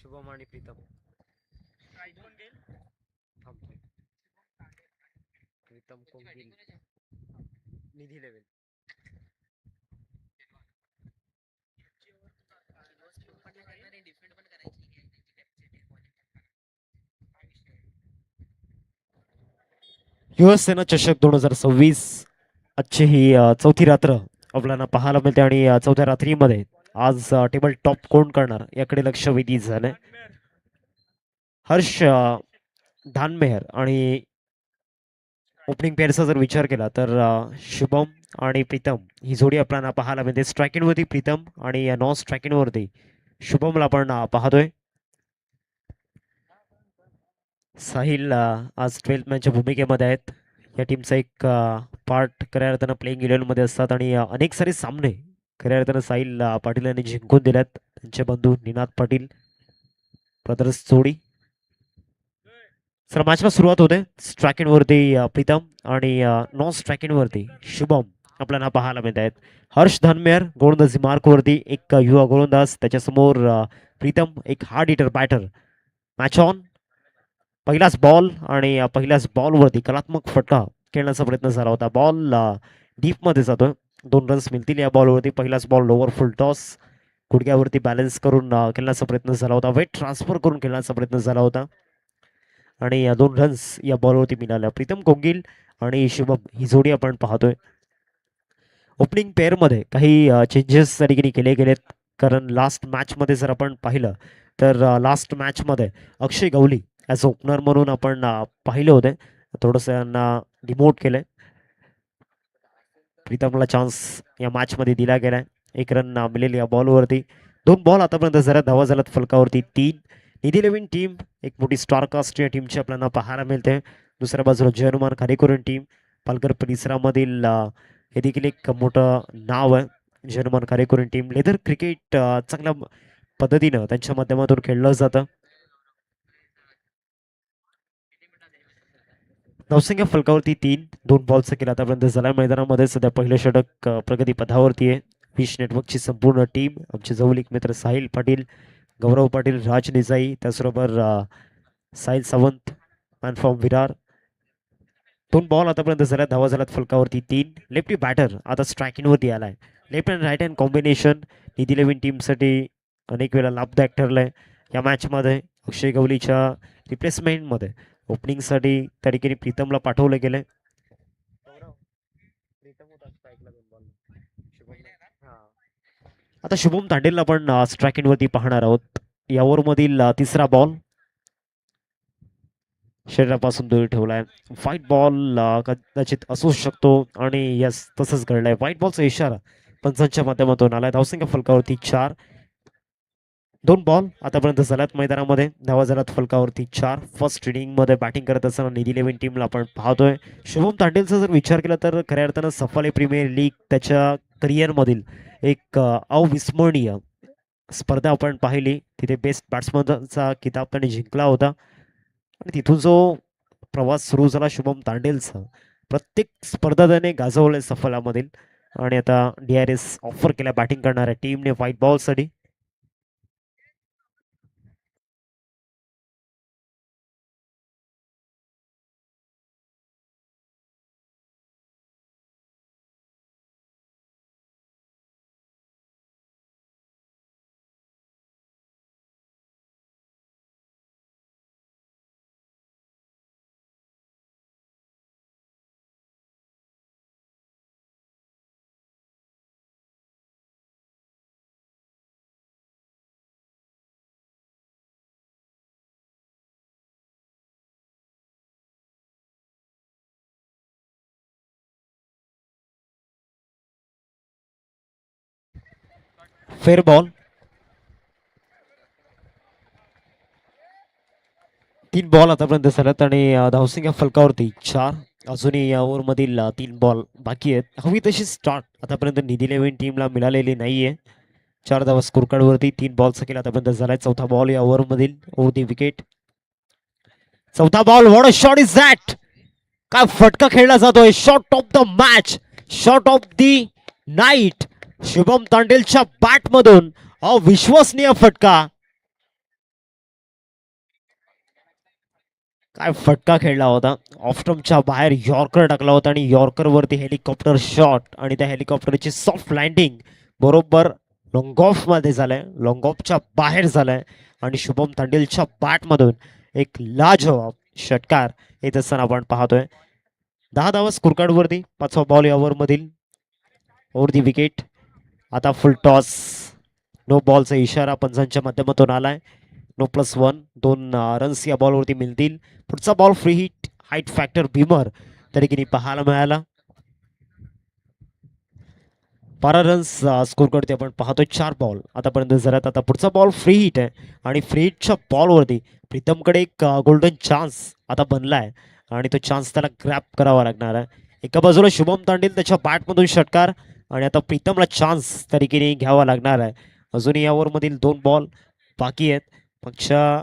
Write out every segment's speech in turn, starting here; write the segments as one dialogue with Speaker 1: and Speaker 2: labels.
Speaker 1: शुभम आणि प्रीतम थांबतोय. प्रीतम कोंगिल, निधी लेवेल. युवसेना चषक 2026 आजची ही चौथी रात्र आपल्याला पाहायला मिळते आणि चौथ्या रात्रीमध्ये आज टेबल टॉप कोण करणार याकडे लक्ष वेधी झालंय. हर्ष धानमेहर आणि ओपनिंग पेअरचा जर विचार केला तर शुभम आणि प्रीतम ही जोडी आपल्याला पाहायला मिळते. स्ट्रायकिंग वरती प्रीतम आणि नॉन स्ट्रायकिंग वरती शुभमला आपण पाहतोय. साहिल आज 12th मॅनच्या भूमिकेमध्ये आहेत. या टीमचा एक पार्ट खऱ्या अर्थानं प्लेइंग इलेव्हनमध्ये असतात आणि अनेक सारे सामने खऱ्या अर्थानं साहिल पाटील यांनी जिंकून दिल्यात. त्यांचे बंधू निनाद पाटील ब्रदर्स जोडी. सर मॅचला सुरुवात होते. स्ट्रायकिंग वरती प्रीतम आणि नॉन स्ट्रायकिंग वरती शुभम आपल्याला पाहायला मिळत आहेत. हर्ष धनमेर गोलंदाजी मार्क वरती एक युवा गोलंदाज, त्याच्यासमोर प्रीतम एक hard hitter batter. Match on. पहिलाच बॉल आणि पहिल्याच बॉलवरती कलात्मक फटका खेळण्याचा प्रयत्न झाला होता. बॉल डीपमध्ये जातोय. 2 रन्स मिळतील या बॉलवरती. पहिलाच बॉल लोवर फुल टॉस गुडघ्यावरती बॅलन्स करून खेळण्याचा प्रयत्न झाला होता. वेट ट्रान्सफर करून खेळण्याचा प्रयत्न झाला होता आणि 2 रन्स या बॉलवरती मिळाल्या. प्रीतम कोंगिल आणि शुभम ही जोडी आपण पाहतोय. ओपनिंग पेअरमध्ये काही चेंजेस त्या ठिकाणी केले गेलेत, कारण लास्ट मॅचमध्ये जर आपण पाहिलं तर लास्ट मॅचमध्ये अक्षय गवली ॲज ओपनर म्हणून आपण पाहिले होते. थोडंसं यांना डिमोट केलंय. प्रीतमला चान्स या मॅचमध्ये दिला गेलाय. 1 रन मिळेल या बॉलवरती. 2 बॉल आतापर्यंत जरा धावा झाल्यात फलकावरती 3. निधी लेव्हिन टीम एक मोठी स्टारकास्ट या टीमची आपल्याला पाहायला मिळते. दुसऱ्या बाजूला जयनुमान खारेकुरण टीम पालघर परिसरामधील हे देखील एक मोठं नाव आहे. जयनुमान खारेकुरण टीम लेदर क्रिकेट चांगल्या पद्धतीनं त्यांच्या माध्यमातून खेळलं जातं. नवसंख्या फलकावरती 3. 2 बॉलचा केला आतापर्यंत झाला. मैदानामध्ये सध्या पहिलं षटक प्रगती पथावरती आहे. विश नेटवर्कची संपूर्ण टीम, आमचे जवळीक मित्र साहिल पाटील, गौरव पाटील, राज निजाई, त्याचबरोबर Sahil Sawant, man from Virar. 2 ball आतापर्यंत झाल्या. धावा झाल्यात फलकावरती 3. लेफ्टी बॅटर आता स्ट्रायकिंगवरती आलाय. Left and right hand combination निधी लेव्हिन टीमसाठी अनेक वेळा लाभदायक ठरलंय. या मॅचमध्ये अक्षय गवलीच्या रिप्लेसमेंटमध्ये ओपनिंगसाठी त्या ठिकाणी प्रीतमला पाठवलं गेलंय. आता शुभम तांडेलला आपण स्ट्रायकिंग वरती पाहणार आहोत. या ओव्हरमधील तिसरा बॉल शरीरापासून दूर ठेवलाय. व्हाईट बॉल कदाचित असू शकतो आणि यस तसंच घडलंय. व्हाईट बॉलचा इशारा पंचांच्या माध्यमातून आलाय. धावसंख्या फलकावरती 4. 2 बॉल आतापर्यंत झाल्यात मैदानामध्ये. धावा झाल्यात फलकावरती 4. फर्स्ट इनिंग मध्ये बॅटिंग करत असताना निधी लेव्हिन टीमला आपण पाहतोय. शुभम तांडेलचा जर विचार केला तर खऱ्या अर्थानं सफल प्रीमियर लीग त्याच्या करिअरमधील एक अविस्मरणीय स्पर्धा आपण पाहिली. तिथे बेस्ट बॅट्समनचा किताब त्याने जिंकला होता आणि तिथून जो प्रवास सुरू झाला शुभम तांडेलचा, प्रत्येक स्पर्धा त्याने गाजवले सफलामधील. आणि आता DRS ऑफर केल्या बॅटिंग करणाऱ्या टीमने व्हाईट बॉलसाठी. Fair ball. 3 बॉल आतापर्यंत झाल्यात आणि धावसंख्या फलकावरती 4. अजूनही या ओव्हरमधील 3 बॉल बाकी आहेत. हवी तशी स्टार्ट आतापर्यंत निधी लेव्हिन टीमला मिळालेली नाहीये. 4 धावा स्कोर कार्डवरती. 3 बॉलचा केला आतापर्यंत झालाय. चौथा बॉल या ओव्हरमधील ओव्हर दी विकेट. चौथा ball. What a shot is that. काय फटका खेळला जातोय. Shot of the match, shot of the night. Shubham तांडेलच्या बॅट मधून अविश्वसनीय फटका. काय फटका खेळला होता. ऑफस्टम्पच्या बाहेर यॉर्कर टाकला होता आणि यॉर्करवरती हेलिकॉप्टर शॉट आणि त्या हेलिकॉप्टरची सॉफ्ट लँडिंग बरोबर लॉंग ऑफमध्ये झालंय. लॉंग ऑफच्या बाहेर झालंय आणि शुभम तांडेलच्या बॅटमधून एक लाजवाब षटकार येत असताना आपण पाहतोय. 10 धावा स्कोरकार्डवरती 5वा बॉल या ओव्हरमधील. Over the wicket. आता फुल टॉस. नो बॉलचा इशारा पंचांच्या माध्यमातून आलाय. नो +1 2 रन्स या बॉलवरती मिळतील. पुढचा ball free hit height factor beamer तरीकेने पाहायला मिळाला. 12 रन्स स्कोर करते आपण पाहतोय. 4 बॉल आतापर्यंत जरात. आता पुढचा बॉल फ्री हिट आहे आणि फ्री हिटच्या बॉलवरती प्रीतमकडे एक गोल्डन चान्स आता बनलाय आणि तो चान्स त्याला ग्रॅप करावा लागणार आहे. एका बाजूला शुभम तांडेल त्याच्या बॅटमधून षटकार आणि आता प्रीतमला चान्स तरीकेने घ्यावा लागणार आहे. अजूनही या ओव्हरमधील 2 बॉल बाकी आहेत. मागच्या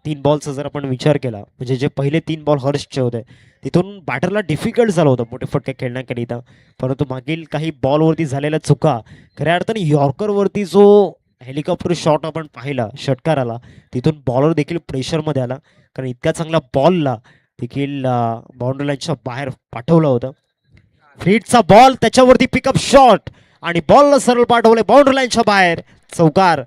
Speaker 1: 3 बॉलचा जर आपण विचार केला म्हणजे जे पहिले 3 बॉल हर्षचे होते तिथून बॅटरला डिफिकल्ट झालं होतं मोठे फटके खेळण्याकरिता. परंतु मागील काही बॉलवरती झालेल्या चुका खऱ्या अर्थाने यॉर्करवरती जो हेलिकॉप्टर शॉट आपण पाहिला षटकाराला तिथून बॉलर देखील प्रेशरमध्ये आला कारण इतक्या चांगल्या बॉलला देखील बाउंड्री लाईनच्या बाहेर पाठवलं होतं. फ्रीटचा बॉल त्याच्यावरती पिकअप शॉट आणि बॉलला सरळ पाठवले बाउंड्री लाईनच्या बाहेर. चौकार.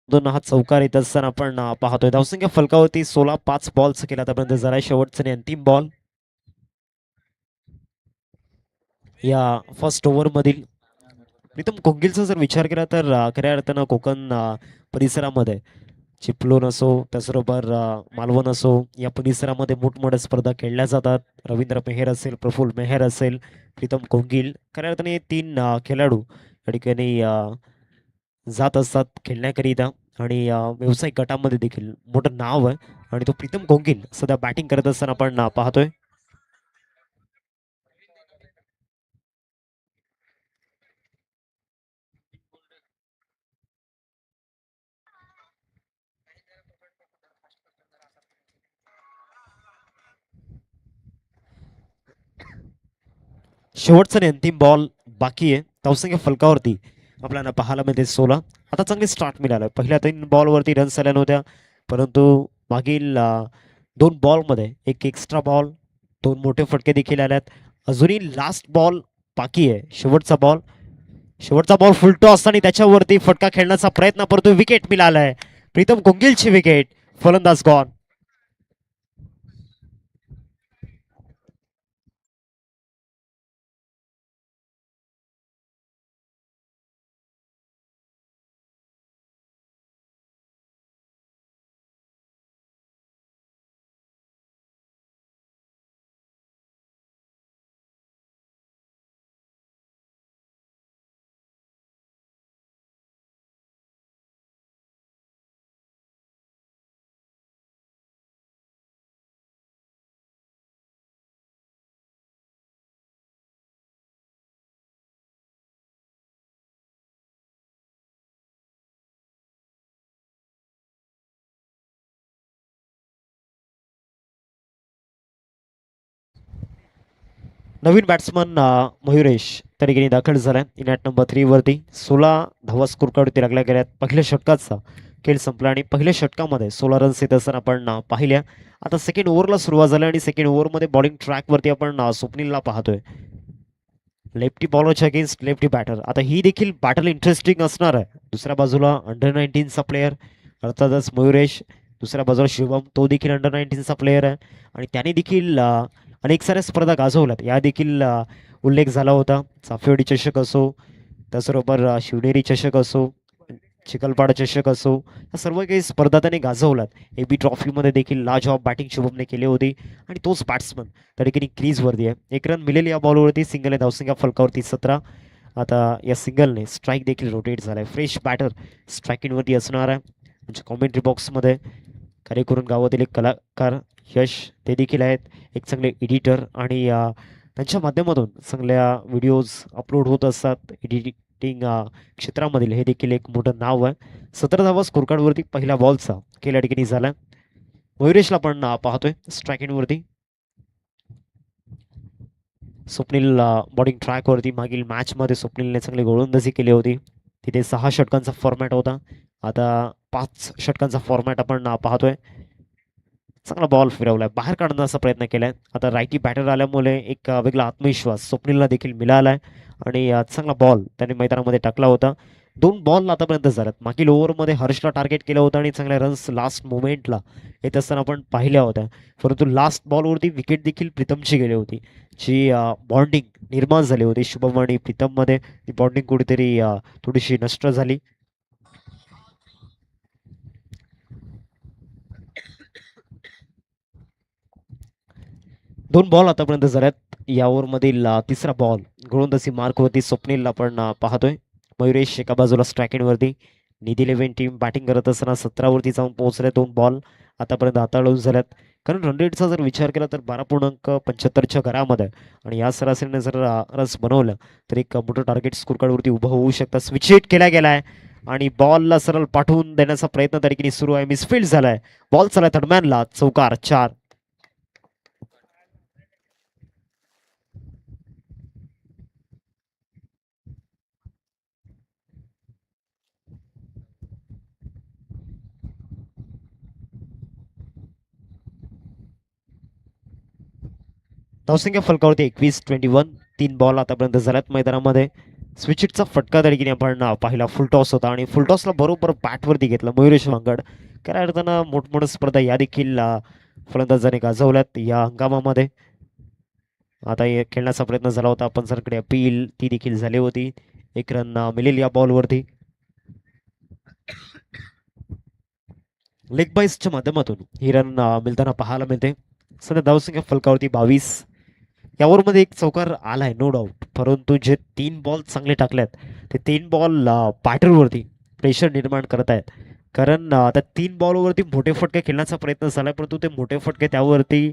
Speaker 1: दोन हा चौकार येत असताना आपण पाहतोय. धावसंख्या फलकावरती 16 5 बॉल्स केला आतापर्यंत झालाय. शेवटचा आणि अंतिम बॉल या फर्स्ट ओव्हर मधील. प्रीतम कोंगिलचा जर विचार केला तर खऱ्या अर्थानं कोकण परिसरामध्ये चिपळूण असो त्याचबरोबर मालवण असो या परिसरामध्ये मोठमोठ्या स्पर्धा खेळल्या जातात. रवींद्र मेहर असेल, प्रफुल्ल मेहर असेल, प्रीतम कोंगिल खऱ्या अर्थाने हे 3 खेळाडू या ठिकाणी जात असतात खेळण्याकरिता आणि व्यावसायिक गटामध्ये देखील मोठं नाव आहे आणि तो प्रीतम कोंगिल सध्या बॅटिंग करत असताना आपण पाहतोय. शेवटचा आणि अंतिम बॉल बाकी आहे. धावसंख्या फलकावरती आपल्याला पाहायला मिळते 16. आता चांगली स्टार्ट मिळालं. पहिल्या 3 बॉलवरती रन्स आल्या नव्हत्या परंतु मागील 2 बॉलमध्ये एक एक्स्ट्रा बॉल 2 मोठे फटके देखील आल्यात. अजूनही लास्ट बॉल बाकी आहे. शेवटचा बॉल फुल टॉस आणि त्याच्यावरती फटका खेळण्याचा प्रयत्न करतोय. विकेट मिळालाय. प्रीतम कोंगिलची विकेट. फलंदाज गॉन. नवीन बॅट्समन मयुरेश तरीकेने दाखल झालाय इनॅट नंबर 3 वरती. 16 धावा स्कोर काढून लागल्या गेल्यात. पहिल्या षटकाचा खेळ संपला आणि पहिल्या षटकामध्ये 16 रन्स येत असताना आपण पाहिल्या. आता सेकंड ओव्हरला सुरुवात झाली आणि सेकंड ओव्हरमध्ये बॉलिंग ट्रॅकवरती आपण स्वप्नीलला पाहतोय. लेफ्टी बॉलरच्या अगेन्स्ट लेफ्टी बॅटर. आता ही देखील बॅटल इंटरेस्टिंग असणार आहे. दुसऱ्या बाजूला अंडर 19चा प्लेयर अर्थातच मयुरेश. दुसऱ्या बाजूला शुभम तो देखील अंडर 19चा प्लेयर आहे आणि त्याने देखील अनेक साऱ्या स्पर्धा गाजवल्यात. या देखील उल्लेख झाला होता. चाफेवाडी चषक असो त्याचबरोबर शिवनेरी चषक असो चिखलपाडा चषक असो या सर्व काही स्पर्धा त्याने गाजवल्यात. AB ट्रॉफीमध्ये देखील लाजवाब बॅटिंग शुभमने केली होती आणि तोच बॅट्समन त्या ठिकाणी क्रीजवरती आहे. 1 रन मिळेल या बॉलवरती. सिंगल आहे. धावसंख्या फलकावरती 17. आता या सिंगलने स्ट्राईक देखील रोटेट झालाय. फ्रेश बॅटर स्ट्राईकिंगवरती असणार आहे. म्हणजे कॉमेंट्री बॉक्समध्ये कार्य करून गावातील एक कलाकार यश ते देखील आहेत. एक चांगले एडिटर आणि त्यांच्या माध्यमातून चांगल्या व्हिडिओज अपलोड होत असतात. एडिटिंग क्षेत्रामधील हे देखील एक मोठं नाव आहे. 17 धावा स्कोरकार्डवरती पहिल्या बॉलचा खेळ या ठिकाणी झाला. मयुरेशला पण पाहतोय स्ट्रायकिंगवरती. स्वप्नील बॉलिंग ट्रॅकवरती. मागील मॅचमध्ये स्वप्नीलने चांगली गोलंदाजी केली होती. तिथे 6 षटकांचा फॉर्मॅट होता. आता 5 षटकांचा फॉर्मॅट आपण पाहतोय. चांगला बॉल फिरवलाय, बाहेर काढण्याचा प्रयत्न केलाय. आता रायटी बॅटर आल्यामुळे एक वेगळा आत्मविश्वास स्वप्नीलला देखील मिळालाय आणि चांगला बॉल त्याने मैदानामध्ये टाकला होता. 2 बॉल आतापर्यंत झाल्यात. मागील ओव्हरमध्ये हर्षला टार्गेट केलं होतं आणि चांगल्या रन्स लास्ट मोमेंटला येत असताना आपण पाहिल्या होत्या. परंतु लास्ट बॉलवरती विकेट देखील प्रीतमची गेली होती. जी बॉन्डिंग निर्माण झाली होती शुभम आणि प्रीतममध्ये, ती बॉन्डिंग कुठेतरी थोडीशी नष्ट झाली. दोन बॉल आतापर्यंत झाल्यात. या ओव्हरमधील तिसरा बॉल गोलंदाजी मार्कवरती स्वप्नील आपण पाहतोय. मयुरेश एका बाजूला स्ट्रायकिंगवरती. निधी 11 टीम बॅटिंग करत असताना 17वरती जाऊन पोहोचले. 2 बॉल आतापर्यंत हाताळून झाल्यात. कारण रन रेटचा जर विचार केला तर 12.75च्या घरामध्ये आणि या सरासरीने जर रन्स बनवलं तर एक मोठं टार्गेट स्कोर कार्डवरती उभं होऊ शकतं. स्विच हिट केला गेलाय आणि बॉलला सरळ पाठवून देण्याचा प्रयत्न त्या ठिकाणी सुरू आहे. मिसफील्ड झालाय. बॉल चालाय थर्डमॅनला. चौकार 4. धावसंख्या फलकावरती 21-21. 3 बॉल आतापर्यंत झाल्यात मैदानामध्ये. स्विचिटचा फटका त्या ठिकाणी आपण पाहिला. फुलटॉस होता आणि फुलटॉसला बरोबर बॅटवरती घेतला मयुरेश वांगड. खऱ्या अर्थानं मोठमोठ्या स्पर्धा या देखील फलंदाजाने गाजवल्यात या हंगामामध्ये. आता खेळण्याचा प्रयत्न झाला होता पण सरकडे अपील ती देखील झाली होती. एक रन मिळेल या बॉलवरती. लेग बाईसच्या माध्यमातून ही रन मिळताना पाहायला मिळते. सध्या धावसंख्या फलकावरती 22. या ओव्हरमध्ये एक चौकार आलाय नो डाऊट, परंतु जे 3 बॉल चांगले टाकल्यात ते 3 बॉल बॅटरवरती प्रेशर निर्माण करत आहेत. कारण त्या 3 बॉलवरती मोठे फटके खेळण्याचा प्रयत्न झाला परंतु ते मोठे फटके त्यावरती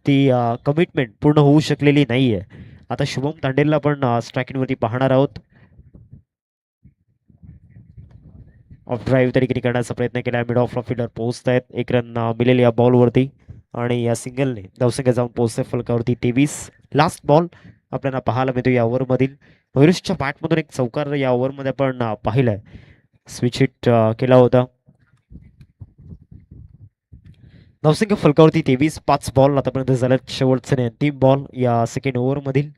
Speaker 1: ती कमिटमेंट पूर्ण होऊ शकलेली नाहीये. आता शुभम तांडेलला आपण स्ट्रायकिंगवरती पाहणार आहोत. ऑफ ड्राईव्ह तरी करण्याचा प्रयत्न केला. मिड ऑफ फील्डर पोहोचत आहेत. एक रन मिळेल या बॉलवरती आणि या सिंगलने धावसंख्या जाऊन पोहोचते फलकावरती 23. लास्ट बॉल आपल्याला पाहायला मिळतो या ओव्हरमधील. मयुरेशच्या बॅटमधून एक चौकार या ओव्हरमध्ये आपण पाहिलाय. स्विच हिट केला होता. धावसंख्या फलकावरती 23. 5 बॉल आतापर्यंत झाल्यात. शेवटचे अंतिम बॉल या सेकंड ओव्हरमधील.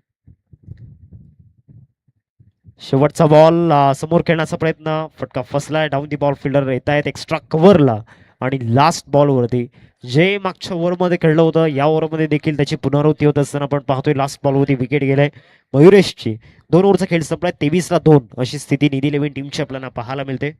Speaker 1: शेवटचा बॉल समोर खेळण्याचा प्रयत्न. फटका फसलाय. डाऊन दी बॉल फिल्डर येत आहेत एक्स्ट्रा कव्हरला आणि लास्ट बॉलवरती जे मागच्या ओव्हरमध्ये खेळलं होतं या ओव्हरमध्ये देखील त्याची पुनरावृत्ती होत असताना आपण पाहतोय. लास्ट बॉलवरती विकेट गेलाय मयुरेशची. 2 ओव्हरचा खेळ संपलाय. 23-2 अशी स्थिती निधी 11 टीमची आपल्याला पाहायला मिळते.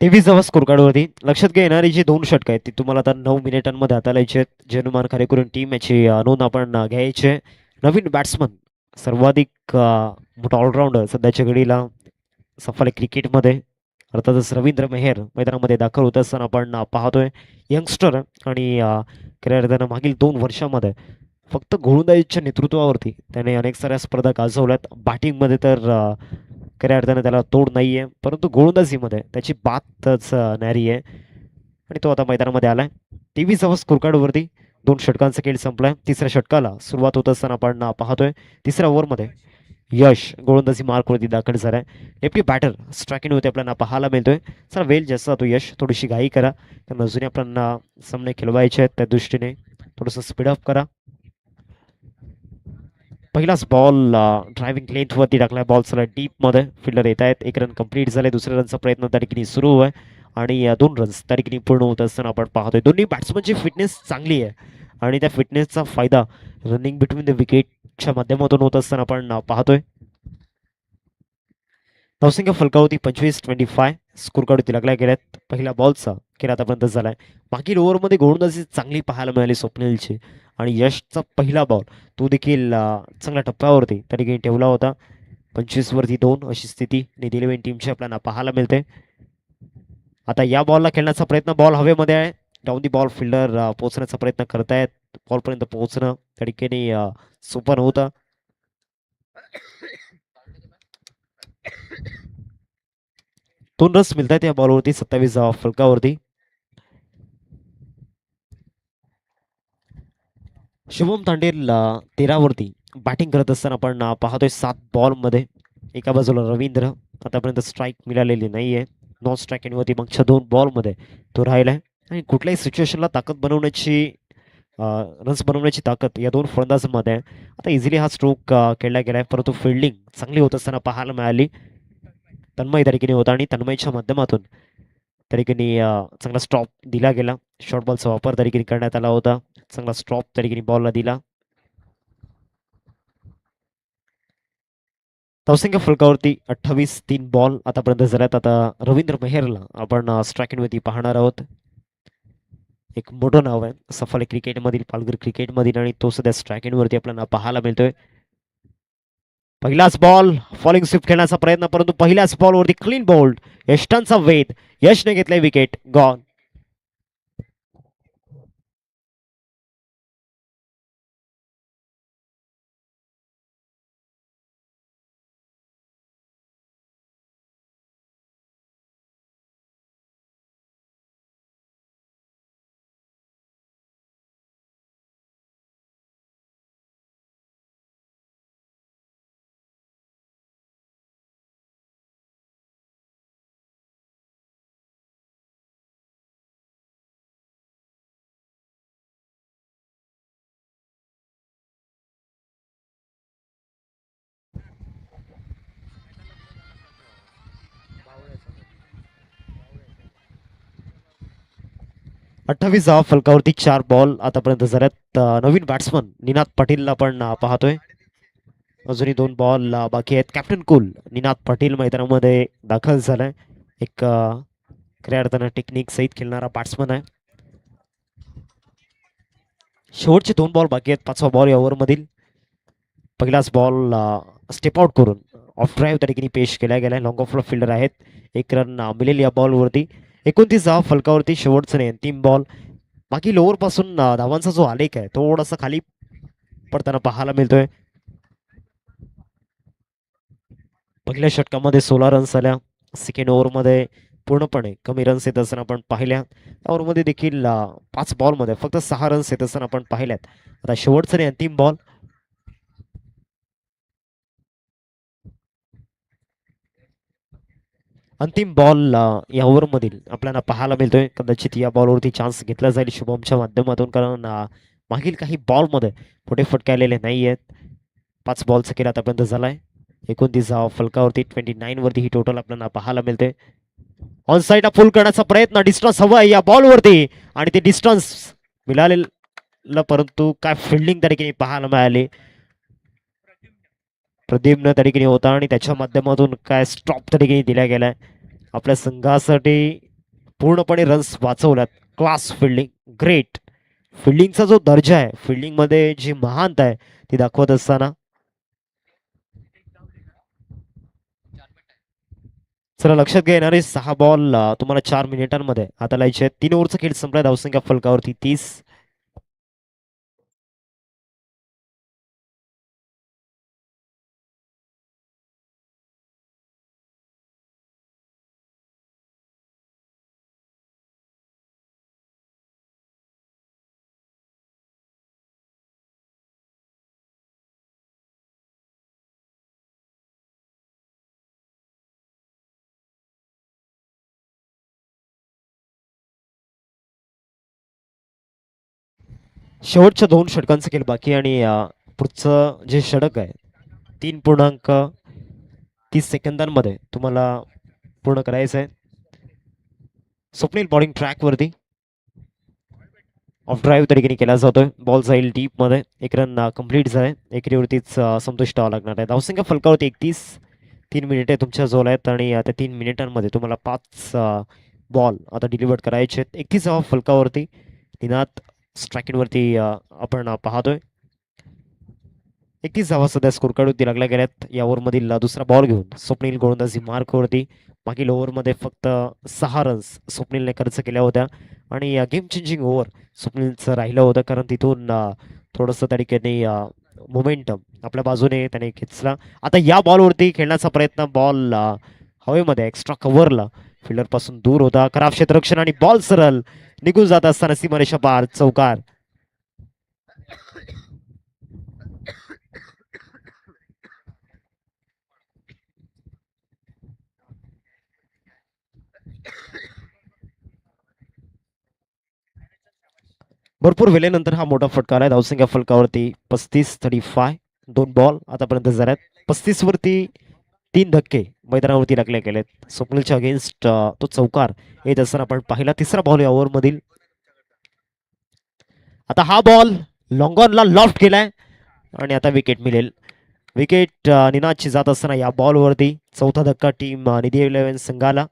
Speaker 1: तेवीस धावा स्कोर कार्डवरती. लक्षात घ्या येणारी जी 2 षटक आहेत ती तुम्हाला आता 9 मिनिटांमध्ये हाताळायची आहेत. जनुमान खारेकुरण टीम याची नोंद आपण घ्यायची आहे. नवीन बॅट्समन सर्वाधिक मोठा ऑलराऊंडर सध्याच्या घडीला सफल आहे क्रिकेटमध्ये. अर्थातच रवींद्र मेहर मैदानामध्ये दाखल होत असताना आपण पाहतोय. यंगस्टर आणि खऱ्या अर्थानं मागील 2 वर्षामध्ये फक्त गोलंदाजीच्या नेतृत्वावरती त्याने अनेक साऱ्या स्पर्धा गाजवल्यात. बॅटिंगमध्ये तर खऱ्या अर्थाने त्याला तोड नाही आहे परंतु गोलंदाजीमध्ये त्याची बातच न्यारी आहे आणि तो आता मैदानामध्ये आलाय. 23 स्कोर कार्डवरती 2 षटकांचा खेळ संपलाय. तिसऱ्या षटकाला सुरुवात होत असताना आपण पाहतोय. तिसऱ्या ओव्हरमध्ये यश गोलंदाजी मार्कवरती दाखल झालाय. लेफ्टी बॅटर स्ट्रायकिंग होते आपल्याला पाहायला मिळतोय. चला वेल जास्त तो यश थोडीशी घाई करा कारण अजूनही आपल्याला सामने खेळवायचे आहेत त्या दृष्टीने थोडंसं स्पीडअप करा. पहिलाच बॉल ड्रायव्हिंग लेंथवरती टाकलाय. बॉल चला डीपमध्ये फिल्डर येत आहेत. 1 रन कंप्लीट झाले. दुसऱ्या रनचा प्रयत्न त्या ठिकाणी सुरू आहे आणि 2 रन्स त्या ठिकाणी पूर्ण होत असताना आपण पाहतोय. दोन्ही बॅट्समनची फिटनेस चांगली आहे आणि त्या फिटनेसचा फायदा रनिंग बिटवीन द विकेटच्या माध्यमातून होत असताना आपण पाहतोय. धावसंख्या फलकावरती 25-25 स्कोर कार्डवरती लागल्या गेल्यात. पहिल्या बॉलचा केला आतापर्यंत झालाय. मागील ओव्हरमध्ये गोलंदाजी चांगली पाहायला मिळाली स्वप्नीलची आणि यशचा पहिला बॉल तो देखील चांगल्या टप्प्यावरती त्या ठिकाणी ठेवला होता. 25 वरती 2 अशी स्थिती नीती इलेव्हन टीमची आपल्याला पाहायला मिळते. आता या बॉलला खेळण्याचा प्रयत्न, बॉल हवेमध्ये आहे. डाऊन दी बॉल फिल्डर पोहोचण्याचा प्रयत्न करतायत. बॉलपर्यंत पोहोचणं त्या ठिकाणी सुपर होतं. दोन रन्स मिळत आहेत या बॉलवरती 27 फलकावरती. शुभम तांडेल 13 वरती बॅटिंग करत असताना आपण पाहतोय 7 बॉलमध्ये. एका बाजूला रवींद्र, आतापर्यंत स्ट्राईक मिळालेली नाहीये. नॉन स्ट्राईक वरती मागच्या 2 बॉलमध्ये तो राहिलाय आणि कुठल्याही सिच्युएशनला ताकद बनवण्याची रन्स बनवण्याची ताकद या 2 फलंदाजांमध्ये आहे. आता इझिली हा स्ट्रोक खेळला गेलाय, परंतु फिल्डिंग चांगली होत असताना पाहायला मिळाली. तन्मय त्या ठिकाणी होता आणि तन्मयच्या माध्यमातून त्या ठिकाणी चांगला स्टॉप दिला गेला. शॉर्ट बॉलचा वापर त्या ठिकाणी करण्यात आला होता. चांगला स्टॉप त्या ठिकाणी बॉलला दिला. धावसंख्या फलकावरती 28, 3 बॉल आतापर्यंत झाल्यात. आता रवींद्र मेहरला आपण स्ट्राईकवरती पाहणार आहोत. एक मोठं नाव आहे सफाले क्रिकेटमधील, पालघर क्रिकेटमधील, आणि तो सध्या स्ट्राईकवरती आपल्याला पाहायला मिळतोय. पहिलाच बॉल फॉलिंग स्वीप खेळण्याचा प्रयत्न, परंतु पहिल्याच बॉलवरती क्लीन बोल्ड. यष्टांचा वेध, यशने घेतलाय विकेट, गॉन. अठ्ठावीस फलकावरती 4 बॉल आतापर्यंत झाल्यात. नवीन बॅट्समन निनाद पाटीलला आपण पाहतोय. अजूनही 2 बॉल बाकी आहेत. कॅप्टन कूल निनाद पाटील मैदानामध्ये दाखल झालाय. एक खऱ्या अर्थानं टेक्निक सहित खेळणारा बॅट्समन आहे. शेवटचे 2 बॉल बाकी आहेत. 5वा बॉल या ओव्हरमधील. पहिलाच बॉल स्टेप आउट करून ऑफ ड्राईव्ह त्या ठिकाणी पेश केला गेलाय. लॉंग ऑफला फिल्डर आहेत. 1 रन मिळेल या बॉलवरती. 29 फलकावरती शेवटचं नाही, अंतिम बॉल. बाकी लोअर पासून धावांचा जो आलेख आहे थोडासा खाली पडताना पाहायला मिळतोय. पहिल्या षटकामध्ये 16 रन्स आल्या. सेकंड ओव्हरमध्ये पूर्णपणे कमी रन्स येत असताना आपण पाहिल्या. त्या ओव्हरमध्ये देखील 5 बॉलमध्ये फक्त 6 रन्स येत असताना आपण पाहिल्यात. आता शेवटचं नाही, अंतिम बॉल. अंतिम बॉल या ओव्हरमधील आपल्याला पाहायला मिळतोय. कदाचित या बॉलवरती चान्स घेतला जाईल शुभमच्या माध्यमातून, कारण मागील काही बॉलमध्ये मोठे फटके आलेले नाही आहेत. 5 बॉलचा खेळ आतापर्यंत झालाय. 29 फलकावरती 29 वरती ही टोटल आपल्याला पाहायला मिळते. ऑन साईडला फुल करण्याचा प्रयत्न, डिस्टन्स हवा या बॉलवरती आणि ते डिस्टन्स मिळालेलं, परंतु काय फिल्डिंग त्या ठिकाणी पाहायला मिळाली. प्रदीपनं त्या ठिकाणी होता आणि त्याच्या माध्यमातून काय स्टॉप त्या ठिकाणी दिला गेलाय. आपल्या संघासाठी पूर्णपणे रन्स वाचवल्यात. क्लास फिल्डिंग, ग्रेट फिल्डिंगचा जो दर्जा आहे, फिल्डिंगमध्ये जी महानता आहे ती दाखवत असताना. चला लक्षात घ्या, येणारे 6 बॉल तुम्हाला 4 मिनिटांमध्ये हाताळायचे आहेत. 3 ओव्हरचा खेळ संपलाय. धावसंख्या फलकावरती 30. शेवटच्या 2 षटकांचा खेळ बाकी आणि पुढचं जे षटक आहे 3.30 सेकंदांमध्ये तुम्हाला पूर्ण करायचं आहे. स्वप्नील बॉलिंग ट्रॅकवरती ऑफ ड्राईव्ह त्या ठिकाणी केला जातोय. बॉल जाईल डीप मध्ये. 1 रन कंप्लीट झालाय. एकेरीवरतीच संतुष्ट व्हावं लागणार आहे. धावसंख्या फलकावरती 31. 3 मिनिटे तुमच्या जवळ आहेत आणि त्या 3 मिनिटांमध्ये तुम्हाला 5 बॉल आता डिलिव्हर करायचे आहेत. 31 फलकावरती निनाद स्ट्रायकिंगवरती आपण पाहतोय. 31 सध्या स्कोर काढून लागल्या गेल्यात. या ओव्हरमधील दुसरा बॉल घेऊन स्वप्नील गोलंदाजी मार्कवरती. मागील ओव्हरमध्ये फक्त 6 रन्स स्वप्नीलने खर्च केल्या होत्या आणि गेम चेंजिंग ओव्हर स्वप्नीलचं राहिलं होतं, कारण तिथून थोडंसं त्या ठिकाणी मोमेंटम आपल्या बाजूने त्याने खेचला. आता या बॉलवरती खेळण्याचा प्रयत्न, बॉल हवेमध्ये एक्स्ट्रा कव्हरला फिल्डर पासून दूर होता. खराब क्षेत्ररक्षण आणि बॉल सरळ निघून जात असताना सीमारेषा पार चौकार. भरपूर वेळेनंतर हा मोठा फटकार आहे. धावसंख्या फलकावरती 35-35. 2 बॉल आतापर्यंत झाल्यात. 35 वरती 3 धक्के मैदानावरती लागले गेलेत. स्वप्नीलच्या अगेन्स्ट तो चौकार येत असताना आपण पाहिला. तिसरा बॉल या ओव्हर मधील. आता हा बॉल लॉंगॉनला लॉफ्ट केलाय आणि आता विकेट मिळेल. विकेट निनादची जात असताना या बॉलवरती चौथा धक्का टीम निधी 11 संघाला.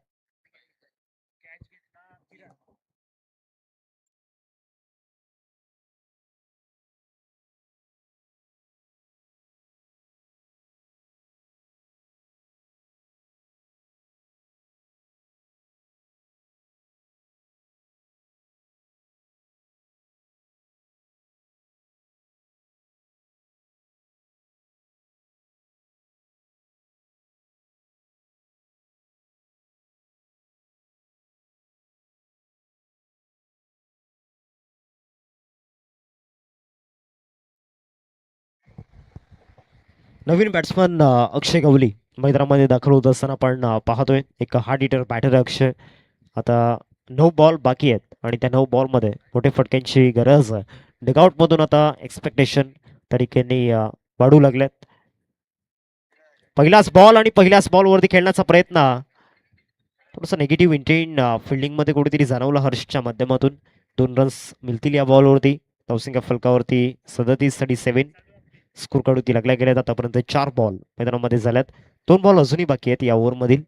Speaker 1: नवीन बॅट्समन अक्षय गवली मैदानामध्ये दाखल होत असताना आपण पाहतोय. एक हार्ड हिटर बॅटर अक्षय. आता 9 बॉल बाकी आहेत आणि त्या 9 बॉलमध्ये मोठे फटक्यांची गरज आहे. डगआउटमधून आता एक्सपेक्टेशन तरीकेने वाढू लागल्यात. पहिलाच बॉल आणि पहिल्याच बॉलवरती खेळण्याचा प्रयत्न. थोडंसं निगेटिव्ह इंटेंट फिल्डिंगमध्ये कुठेतरी जाणवलं हर्षच्या माध्यमातून. 2 रन्स मिळतील या बॉलवरती. धावसंख्या फलकावरती 37-37. स्कोर काढून लागल्या गेल्यात. आतापर्यंत 4 बॉल मैदानामध्ये झाल्यात. 2 बॉल अजूनही बाकी आहेत या ओव्हरमधील.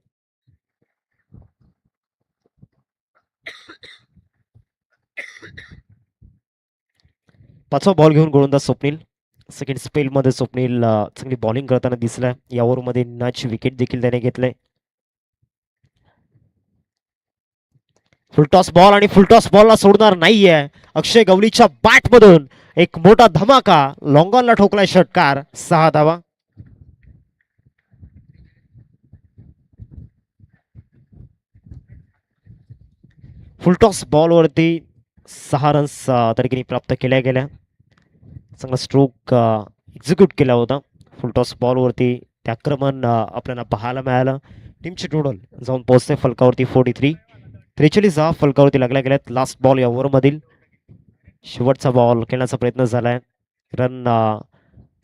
Speaker 1: पाचवा बॉल घेऊन गोलंदाज स्वप्नील. सेकंड स्पेलमध्ये स्वप्नील चांगली बॉलिंग करताना दिसलाय. या ओव्हरमध्ये निनादची विकेट देखील त्याने घेतलंय. फुलटॉस बॉल आणि फुलटॉस बॉलला सोडणार नाहीये. अक्षय गवलीच्या बॅट मधून एक मोठा धमाका. लॉंगॉनला ठोकलाय षटकार. 6 धावा. फुलटॉस बॉलवरती 6 रन्स तरीके प्राप्त केल्या गेल्या. चांगला स्ट्रोक एक्झिक्यूट केला होता. फुलटॉस बॉलवरती ते आक्रमण आपल्याला पाहायला मिळालं. टीमची टोटल जाऊन पोहोचते फलकावरती 43. 43 फलकावरती लागल्या गेल्यात. लास्ट बॉल या ओव्हरमधील. शेवटचा बॉल खेळण्याचा प्रयत्न झालाय. रन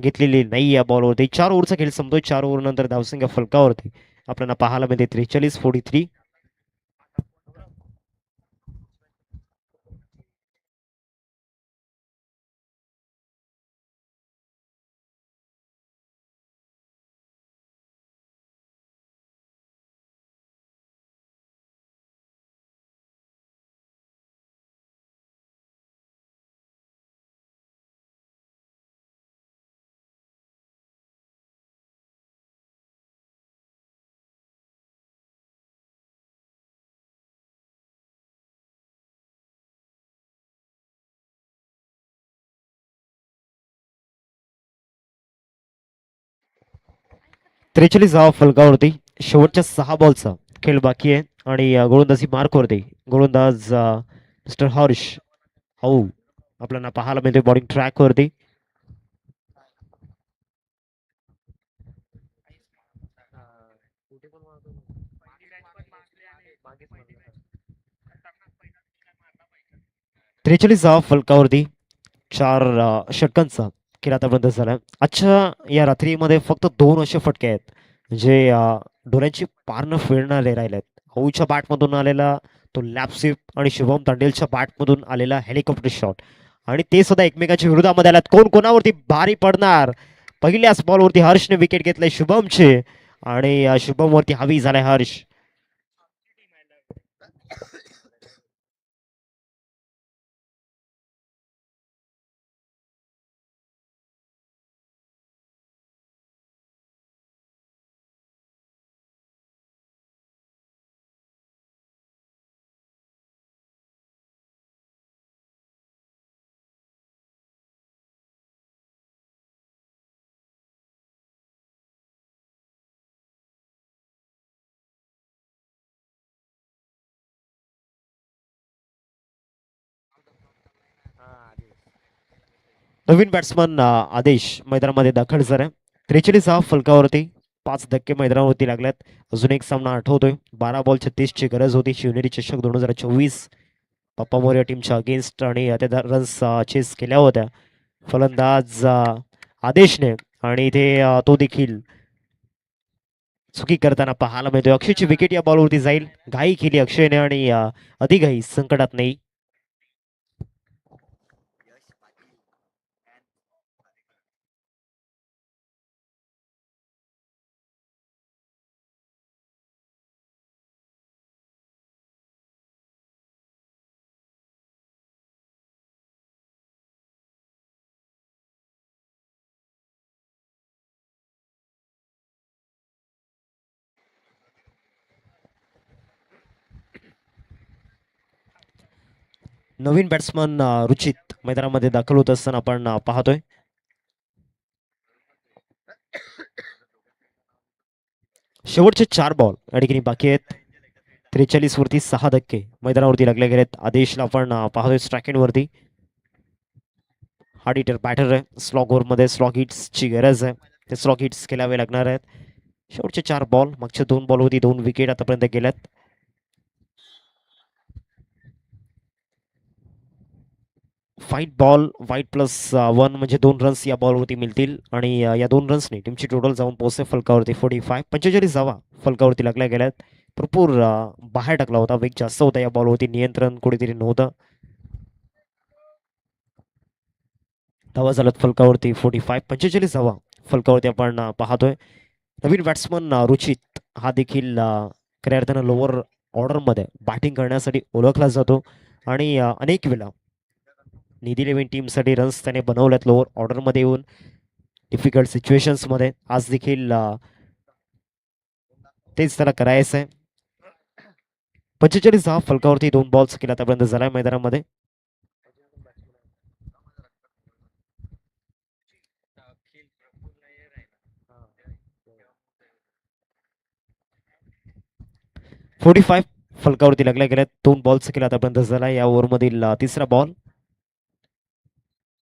Speaker 1: घेतलेली नाही या बॉलवरती. 4 ओव्हरचा खेळ संपतोय. 4 ओव्हर नंतर धावसंख्या फलकावरती आपल्याला पाहायला मिळते 43-43. 43 फलकावरती शेवटच्या 6 बॉलचा खेळ बाकी आहे आणि गोलंदाजी मार्कवरती गोलंदाज मिस्टर हर्ष हाऊ आपल्याला पाहायला मिळते बॉलिंग ट्रॅकवरती. त्रेचाळीस फलकावरती 4 षटकांचा खेळ आतापर्यंत झाला. आजच्या या रात्रीमध्ये फक्त 2 असे फटके आहेत जे डोळ्यांची पार न फिरणारे राहिले आहेत. हाऊच्या बॅटमधून आलेला तो लॅपसिप आणि शुभम तांडेलच्या बॅटमधून आलेला हेलिकॉप्टर शॉट आणि ते सुद्धा एकमेकांच्या विरोधामध्ये आल्यात. कोण कोणावरती भारी पडणार. पहिल्याच बॉलवरती हर्षने विकेट घेतले शुभमचे आणि शुभम वरती हवी झालाय हर्ष. नवीन बॅट्समन आदेश मैदानामध्ये दाखल झाला. 43 फलकावरती 5 धक्के मैदानावरती लागल्यात. अजून एक सामना आठवतोय. 12 बॉल 36 ची गरज होती शिवनेरी चषक 2024 पप्पा मोर्या टीमच्या अगेन्स्ट आणि त्या रन्स चेस केल्या होत्या फलंदाज आदेशने आणि इथे तो देखील चुकी करताना पाहायला मिळतोय. अक्षयची विकेट या बॉलवरती जाईल. घाई केली अक्षयने आणि अधिकही संकटात नाही. नवीन बॅट्समन रुचित मैदानामध्ये दाखल होत असताना आपण पाहतोय. शेवटचे 4 बॉल या ठिकाणी बाकी आहेत. 43 वरती 6 धक्के मैदानावरती लागले गेलेत. आदेशला आपण पाहतोय स्ट्राईक वरती. हार्ड हिटर बॅटर आहे. स्लॉग ओव्हरमध्ये स्लॉग हिट्सची गरज आहे. ते स्लॉग हिट्स केल्यावे लागणार आहेत. शेवटचे 4 बॉल मागच्या 2 बॉल होती 2 विकेट आतापर्यंत गेल्यात. 5 बॉल वाईट +1 म्हणजे 2 रन्स या बॉलवरती मिळतील आणि या 2 रन्सने टीमची टोटल जाऊन पोहोचते फलकावरती 45 फलकावरती लागल्या गेल्यात. भरपूर बाहेर टाकला होता. वेग जास्त होता या बॉलवरती. नियंत्रण कुठेतरी नव्हतं. धावा झाल्यात फलकावरती 45 फलकावरती आपण पाहतोय. नवीन बॅट्समन रुचित हा देखील खऱ्या अर्थानं लोअर ऑर्डरमध्ये बॅटिंग करण्यासाठी ओळखला जातो आणि अनेक वेळा निधी 11 टीमसाठी रन्स त्याने बनवल्यात लोअर ऑर्डरमध्ये येऊन डिफिकल्ट सिच्युएशन्समध्ये. आज देखील तेच त्याला करायचं आहे. 45 फलकावरती 2 बॉल्स केला आतापर्यंत झालाय मैदानामध्ये. फोर्टी फाईव्ह फलकावरती लागल्या गेल्यात. 2 बॉल्स केला आतापर्यंत झाला. या ओव्हरमधील तिसरा ball.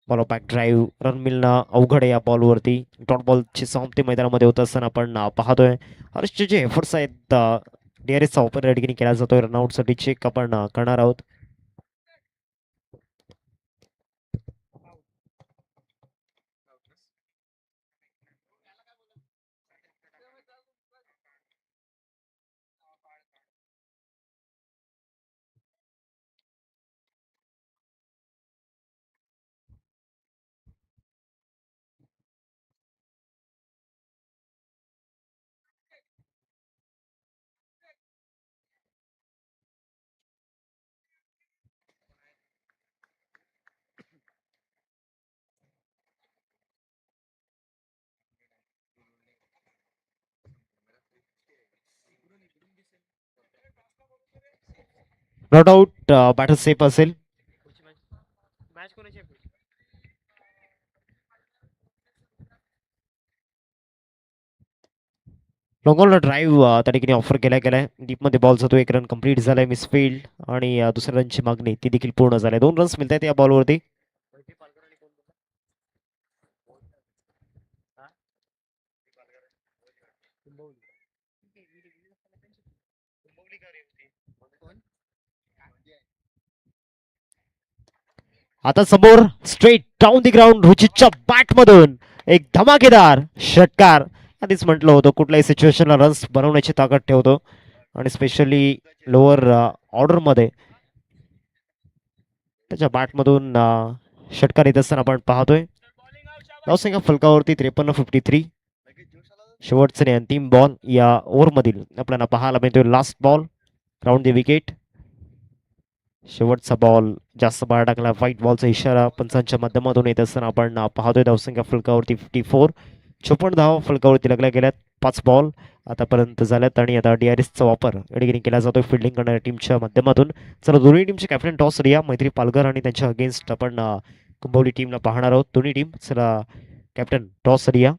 Speaker 1: Ball back drive run मिळणं अवघड आहे या बॉलवरती. डॉट बॉलची समाप्ती मैदानामध्ये होत असताना आपण पाहतोय. हर्षचे जे एफर्ट्स आहेत DRSचा वापर या ठिकाणी केला जातोय. रनआउटसाठी चेक आपण करणार आहोत. Not out. बॅटर सेफ असेल. लॉंगॉनला ड्राईव्ह त्या ठिकाणी ऑफर केला गेलाय. डीपमध्ये बॉल जातो. 1 रन कंप्लीट झालाय. मिसफिल्ड आणि दुसऱ्या रनची मागणी ती देखील पूर्ण झाली. 2 रन्स मिळत आहेत या बॉलवरती. आता समोर स्ट्रेट डाऊन दी ग्राउंड रुचितच्या बॅटमधून एक धमाकेदार षटकार. आधीच म्हटलं होतं कुठल्याही सिच्युएशनला रन्स बनवण्याची ताकद ठेवतो आणि स्पेशली लोअर ऑर्डरमध्ये त्याच्या बॅटमधून षटकार येत असताना आपण पाहतोय. धावसंख्या फलकावरती 53-53. शेवटचा आणि अंतिम बॉल या ओव्हरमधील आपल्याला पाहायला मिळतोय. Last ball round the wicket. शेवटचा बॉल जास्त बाहेर टाकला. व्हाईट बॉलचा इशारा पंचांच्या माध्यमातून येत असताना आपण पाहतोय. धावसंख्या फलकावरती 54. 54 धावा फलकावरती लागल्या गेल्यात. 5 बॉल आतापर्यंत झाल्यात आणि आता DRSचा वापर या ठिकाणी केला जातोय फिल्डिंग करणाऱ्या टीमच्या माध्यमातून. चला दोन्ही टीमचे कॅप्टन टॉस रिया मैत्री पालघर आणि त्यांच्या अगेन्स्ट आपण कुंभवली टीमला पाहणार आहोत. दोन्ही टीम चला कॅप्टन टॉस रिया.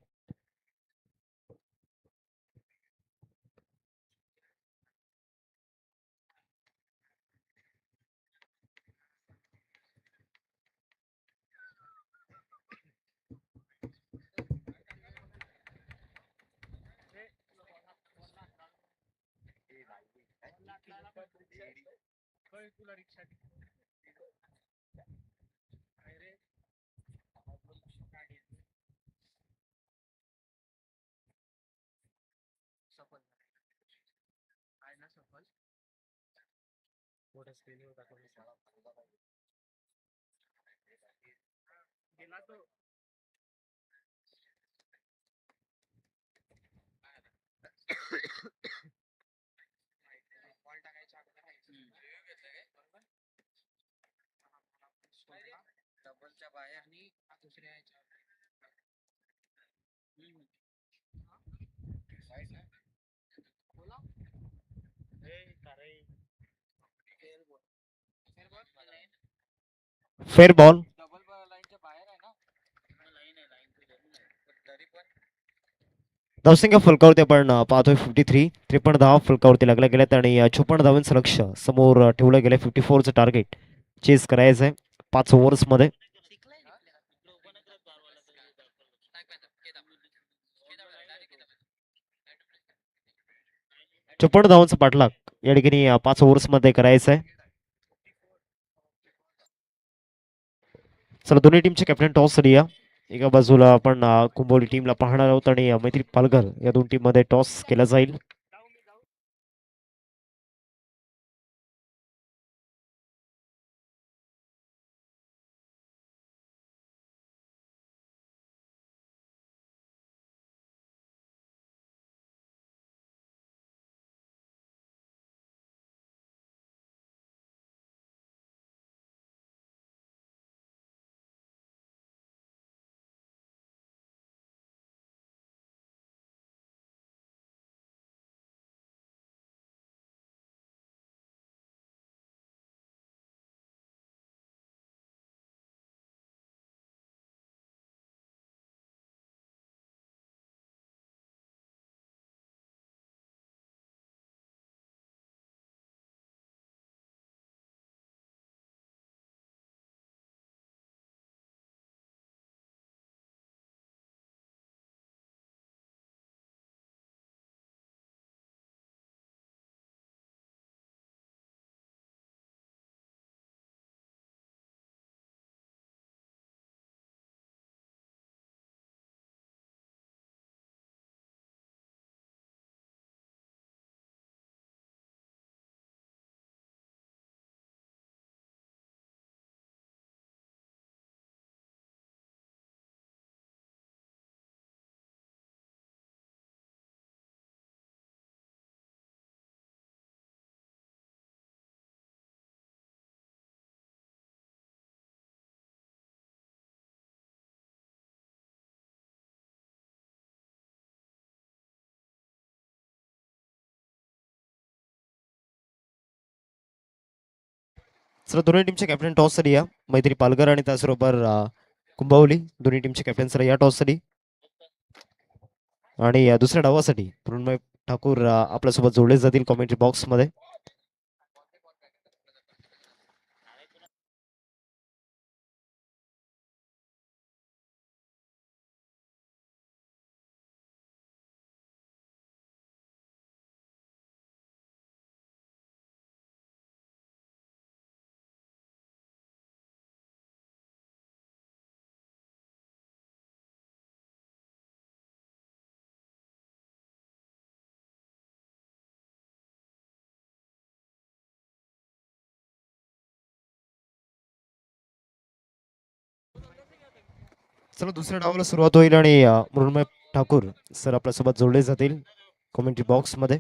Speaker 1: Fair ball. धावसंख्या फलकावरती आपण पाहतोय 53. 53 धावा फलकावरती लागल्या गेल्यात आणि 56 धावांचं लक्ष समोर ठेवलं गेलं. 54चं टार्गेट चेस करायचं आहे 5 ओव्हर्समध्ये. 56 धावांचा पाठलाग या ठिकाणी 5 ओव्हर्समध्ये करायचा आहे. चला दोन्ही टीमचे कॅप्टन टॉस या. एका बाजूला आपण कुंभोली टीमला पाहणार आहोत आणि मैत्री पालघर या दोन टीम मध्ये टॉस केला जाईल. चला दोन्ही टीमचे कॅप्टन टॉस साठी या. मैत्री पालघर आणि त्याचबरोबर कुंभवली दोन्ही टीमचे कॅप्टन सर या टॉस साठी. आणि दुसऱ्या डावासाठी मृण्मय ठाकूर आपल्यासोबत जोडले जातील कॉमेंट्री बॉक्स मध्ये. चला दुसऱ्या डावाला सुरुवात होईल आणि मृण्मय ठाकूर सर आपल्यासोबत जोडले जातील कॉमेंट्री बॉक्स मध्ये.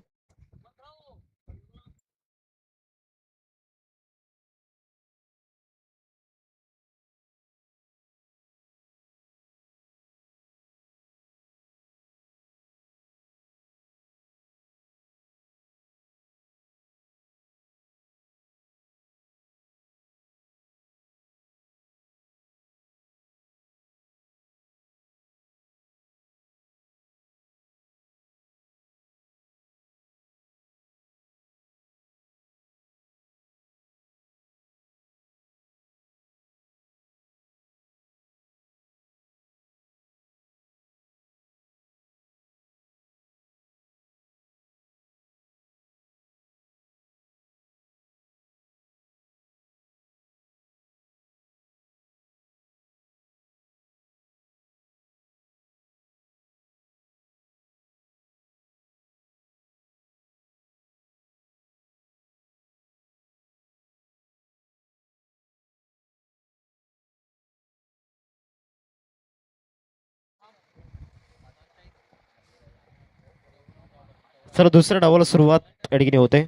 Speaker 1: चला दुसऱ्या डावाला सुरुवात या ठिकाणी होते.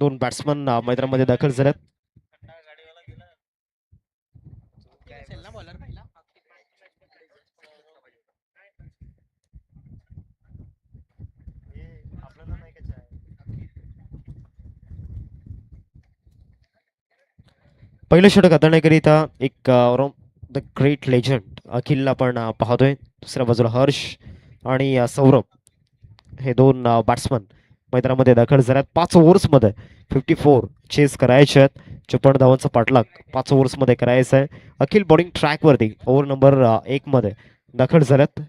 Speaker 1: दोन बॅट्समन मैदानामध्ये दाखल झाल्यात. पहिलं षटक हाताळण्याकरिता एक द ग्रेट लेजंड अखिल आपण पाहतोय. दुसऱ्या बाजूला हर्ष आणि सौरभ हे दोन बॅट्समन मैदानामध्ये दाखल झाल्यात. 5 ओव्हर्समध्ये 54 चेस करायचे आहेत. 54 धावांचा पाठलाग 5 ओव्हर्समध्ये करायचा आहे. अखिल बॉलिंग ट्रॅकवरती ओव्हर नंबर 1 मध्ये दाखल झाल्यात.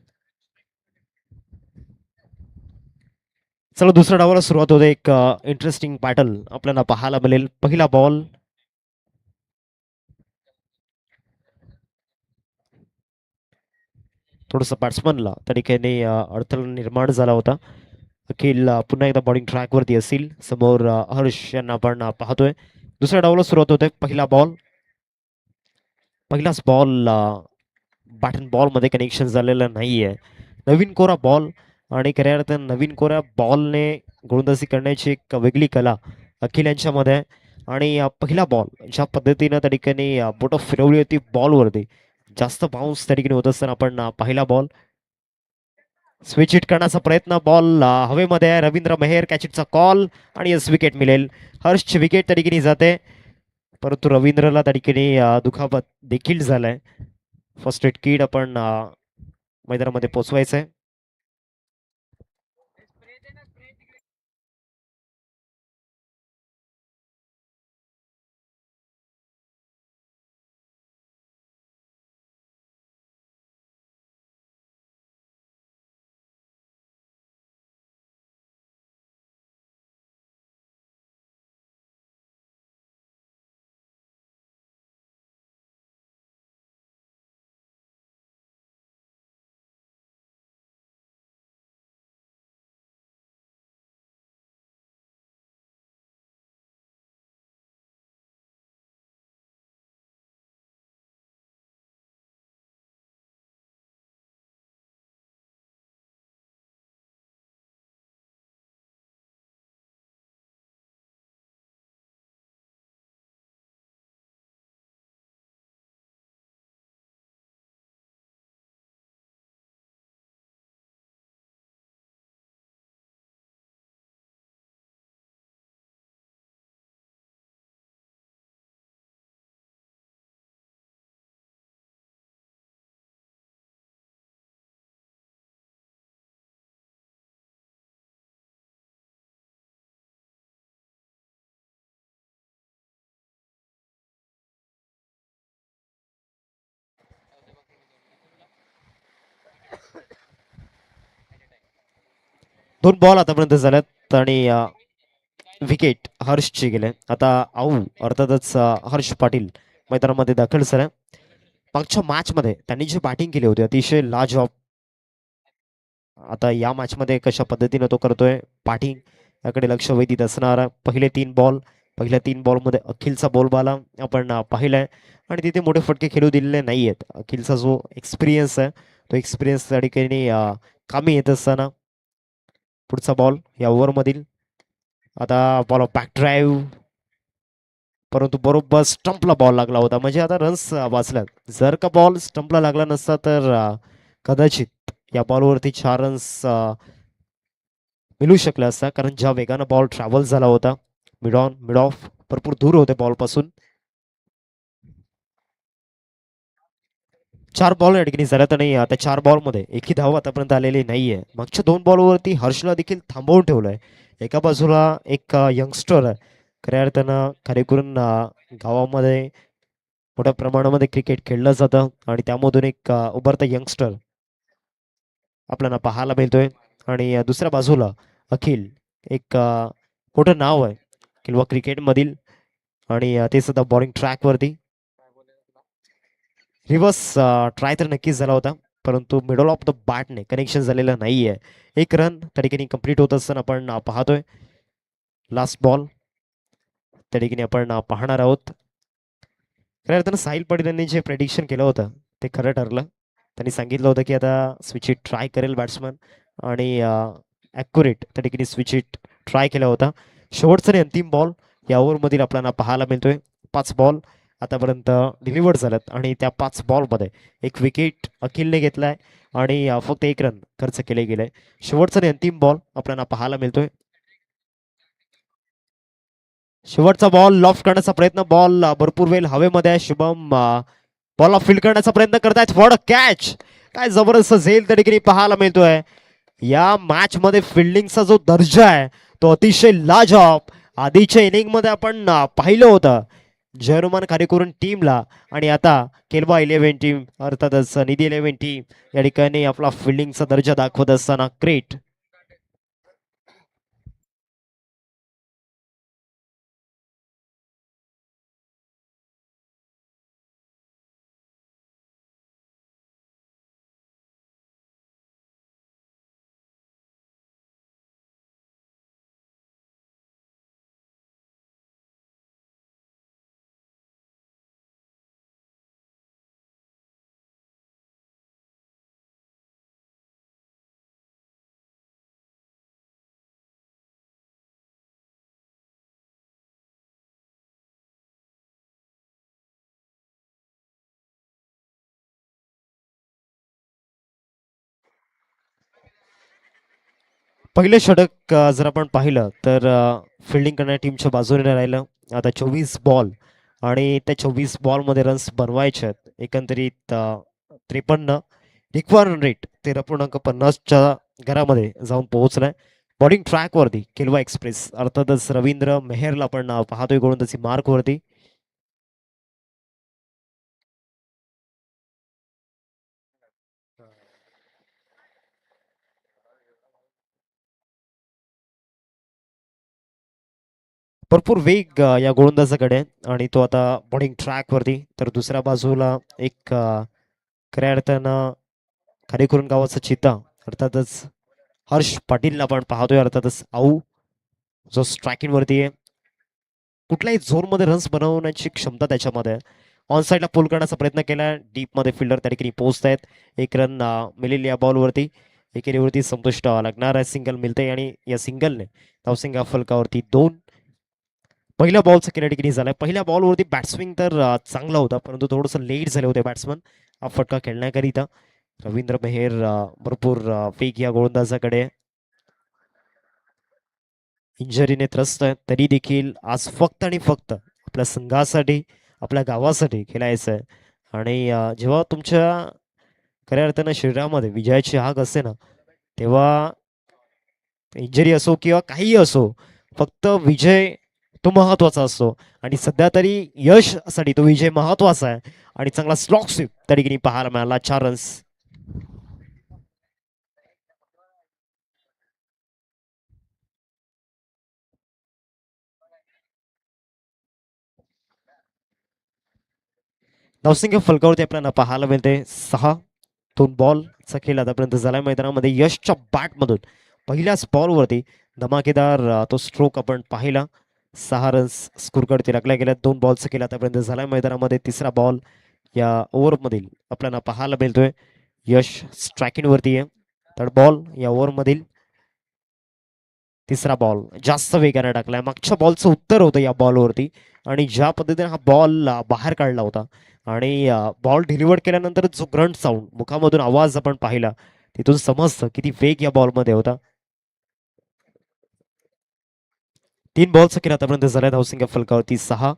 Speaker 1: चला दुसऱ्या डावाला सुरुवात होते. एक इंटरेस्टिंग बॅटल आपल्याला पाहायला मिळेल. पहिला बॉल थोडंसं बॅट्समनला त्या ठिकाणी अडथळा निर्माण झाला होता. अखिल पुन्हा एकदा बॉलिंग ट्रॅकवरती असतील. समोर हर्ष यांना आपण पाहतोय. दुसऱ्या डावाला सुरुवात होते. पहिलाच बॉल बॅट अँड बॉलमध्ये कनेक्शन झालेलं नाहीये. नवीन कोरा बॉल आणि खऱ्या अर्थानं नवीन कोऱ्या बॉलने गोलंदाजी करण्याची एक वेगळी कला अखिल यांच्यामध्ये आहे. आणि पहिला बॉल ज्या पद्धतीनं त्या ठिकाणी बोटं फिरवली होती बॉलवरती, जास्त बाउन्स त्या ठिकाणी होत असताना आपण पहिला बॉल स्विच हिट करण्याचा प्रयत्न. बॉल हवेमध्ये आहे. रवींद्र मेहर कॅचिटचा कॉल आणि यस विकेट मिळेल. हर्षची विकेट त्या ठिकाणी जाते, परंतु रवींद्रला त्या ठिकाणी दुखापत देखील झालाय. फर्स्ट एड किट आपण मैदानामध्ये पोचवायचंय. दोन बॉल आतापर्यंत झाल्यात आणि विकेट हर्षची गेले. आता आऊ अर्थातच हर्ष पाटील मैदानामध्ये दाखल झाला. मागच्या मॅच मध्ये त्यांनी जी बॅटिंग केली होती अतिशय लाजवाब. आता या मॅच मध्ये कशा पद्धतीने तो करतोय बॅटिंग याकडे लक्ष वेधित असणार. पहिल्या तीन बॉल मध्ये अखिलचा बोलबाला आपण पाहिलाय आणि तिथे मोठे फटके खेळू दिलेले नाहीयेत. अखिलचा जो एक्सपिरियन्स आहे तो एक्सपिरियन्स त्या ठिकाणी कामी येत असताना पुढचा बॉल या ओव्हर मधील. आता बॉल ऑफ बॅक ड्राईव्ह, परंतु बरोबर स्टंपला बॉल लागला होता. म्हणजे आता रन्स वाचल्यात. जर का बॉल स्टंपला लागला नसता तर कदाचित या बॉलवरती 4 रन्स मिळू शकले असता, कारण ज्या वेगानं बॉल ट्रॅव्हल झाला होता मिड ऑफ भरपूर दूर होते बॉल पासून. 4 बॉल या ठिकाणी झाल्यात आणि त्या 4 बॉलमध्ये एकही धाव आतापर्यंत आलेली नाहीये. मागच्या 2 बॉलवरती हर्षला देखील थांबवून ठेवलंय. एका बाजूला एक यंगस्टर आहे, खऱ्या अर्थानं खरेकरून गावामध्ये मोठ्या प्रमाणामध्ये क्रिकेट खेळलं जातं आणि त्यामधून एक उभरता यंगस्टर आपल्याला पाहायला मिळतोय. आणि दुसऱ्या बाजूला अखिल एक मोठं नाव आहे किंवा क्रिकेटमधील आणि ते सुद्धा बॉलिंग ट्रॅकवरती. रिव्हर्स ट्राय तर नक्कीच झाला होता, परंतु मिडल ऑफ द बॅटने कनेक्शन झालेलं नाहीये. एक रन त्या ठिकाणी कंप्लीट होत असताना आपण पाहतोय. लास्ट बॉल त्या ठिकाणी आपण पाहणार आहोत. खऱ्या अर्थानं साहिल पाटील यांनी जे प्रेडिक्शन केलं होतं ते खरं ठरलं. त्यांनी सांगितलं होतं की आता स्विच ट्राय करेल बॅट्समन आणि ॲक्युरेट त्या ठिकाणी स्विच हिट ट्राय केला होता. शेवटचा आणि अंतिम बॉल या ओव्हरमधील आपल्याला पाहायला मिळतोय. 5 बॉल आतापर्यंत डिलिव्हर्ड झाल्यात आणि त्या 5 बॉलमध्ये एक विकेट अखिलने घेतलाय आणि फक्त 1 रन खर्च केले गेले. शेवटचा आणि अंतिम बॉल आपल्याला पाहायला मिळतोय. शेवटचा बॉल लॉफ्ट करण्याचा प्रयत्न, बॉल भरपूर वेळ हवेमध्ये आहे. शुभम बॉलला फील्ड करण्याचा प्रयत्न करतायत. What a catch! काय जबरदस्त झेल त्या ठिकाणी पाहायला मिळतोय. या मॅच मध्ये फिल्डिंगचा जो दर्जा आहे तो अतिशय लाजवाब. आधीच्या इनिंग मध्ये आपण पाहिलं होतं जर्मन कार्यकरून टीमला आणि आता केलवा 11 टीम अर्थातच निधी 11 टीम या ठिकाणी आपला फिल्डिंगचा दर्जा दाखवत असताना ग्रेट. पहिलं षटक जर आपण पाहिलं तर फिल्डिंग करणाऱ्या टीमच्या बाजूने राहिलं. आता 24 बॉल आणि त्या 24 बॉलमध्ये रन्स बनवायचे आहेत. एकंदरीत 53 रिक्वायर रन रेट 13.50च्या घरामध्ये जाऊन पोहोचलाय. बॉलिंग ट्रॅकवरती किल्वा एक्सप्रेस अर्थातच रवींद्र मेहरला आपण पाहतोय गोलंदाजी मार्कवरती. भरपूर वेग या गोलंदाजाकडे आहे आणि तो आता बॉलिंग ट्रॅकवरती. तर दुसऱ्या बाजूला एक खऱ्या अर्थानं खारेकुरण गावाचा चिता अर्थातच हर्ष पाटीलला आपण पाहतोय. अर्थातच आऊ जो स्ट्रायकिंग वरती आहे. कुठल्याही झोनमध्ये रन्स बनवण्याची क्षमता त्याच्यामध्ये आहे. ऑन साईडला पुल करण्याचा प्रयत्न केला. डीप मध्ये फिल्डर त्या ठिकाणी पोहोचतायत. 1 रन मिळेल या बॉलवरती. एकेरीवरती संतुष्ट लागणार आहे. सिंगल मिळते आणि या सिंगलने धावसंख्या फलकावरती 2. पहिल्या बॉलचा केल्या ठिकाणी झालाय. पहिल्या बॉलवरती बॅट्सविंग तर चांगला होता परंतु थोडंसं लेट झाले होते बॅट्समन हा फटका खेळण्याकरिता. रवींद्र मेहेर भरपूर वेग या गोलंदाजाकडे. इंजरीने त्रस्त आहे तरी देखील आज फक्त आणि फक्त आपल्या संघासाठी आपल्या गावासाठी खेळायचं आहे. आणि जेव्हा तुमच्या खऱ्या अर्थानं शरीरामध्ये विजयाची हाक असते ना तेव्हा इंजरी असो किंवा काहीही असो फक्त विजय तो महत्वाचा असतो. आणि सध्या तरी यशसाठी तो विजय महत्वाचा आहे. आणि चांगला स्लॉक स्वीप त्या ठिकाणी पाहायला मिळाला. 4 रन्स. धावसंख्या फलकावरती आपल्याला पाहायला मिळते 6. 2 बॉलचा खेळ आतापर्यंत झालाय मैदानामध्ये. यशच्या बॅटमधून पहिल्याच बॉलवरती धमाकेदार तो स्ट्रोक आपण पाहिला. 6 रन्स स्कोरकडे टाकल्या गेल्या. 2 बॉलचा खेळ आतापर्यंत झालाय मैदानामध्ये. तिसरा बॉल या ओव्हरमधील आपल्याला पाहायला मिळतोय. यश स्ट्रायकिंग वरती आहे. 3rd बॉल या ओव्हरमधील. तिसरा बॉल जास्त वेगाने टाकलाय. मागच्या बॉलचं उत्तर होतं या बॉलवरती आणि ज्या पद्धतीने हा बॉल बाहेर काढला होता आणि बॉल डिलिव्हर्ड केल्यानंतर जो ग्रंट साऊंड मुखामधून आवाज आपण पाहिला तिथून समजतं किती वेग या बॉलमध्ये होता. 3 बॉलचा खेळ आतापर्यंत झालाय. धावसंख्या फलकावरती 6.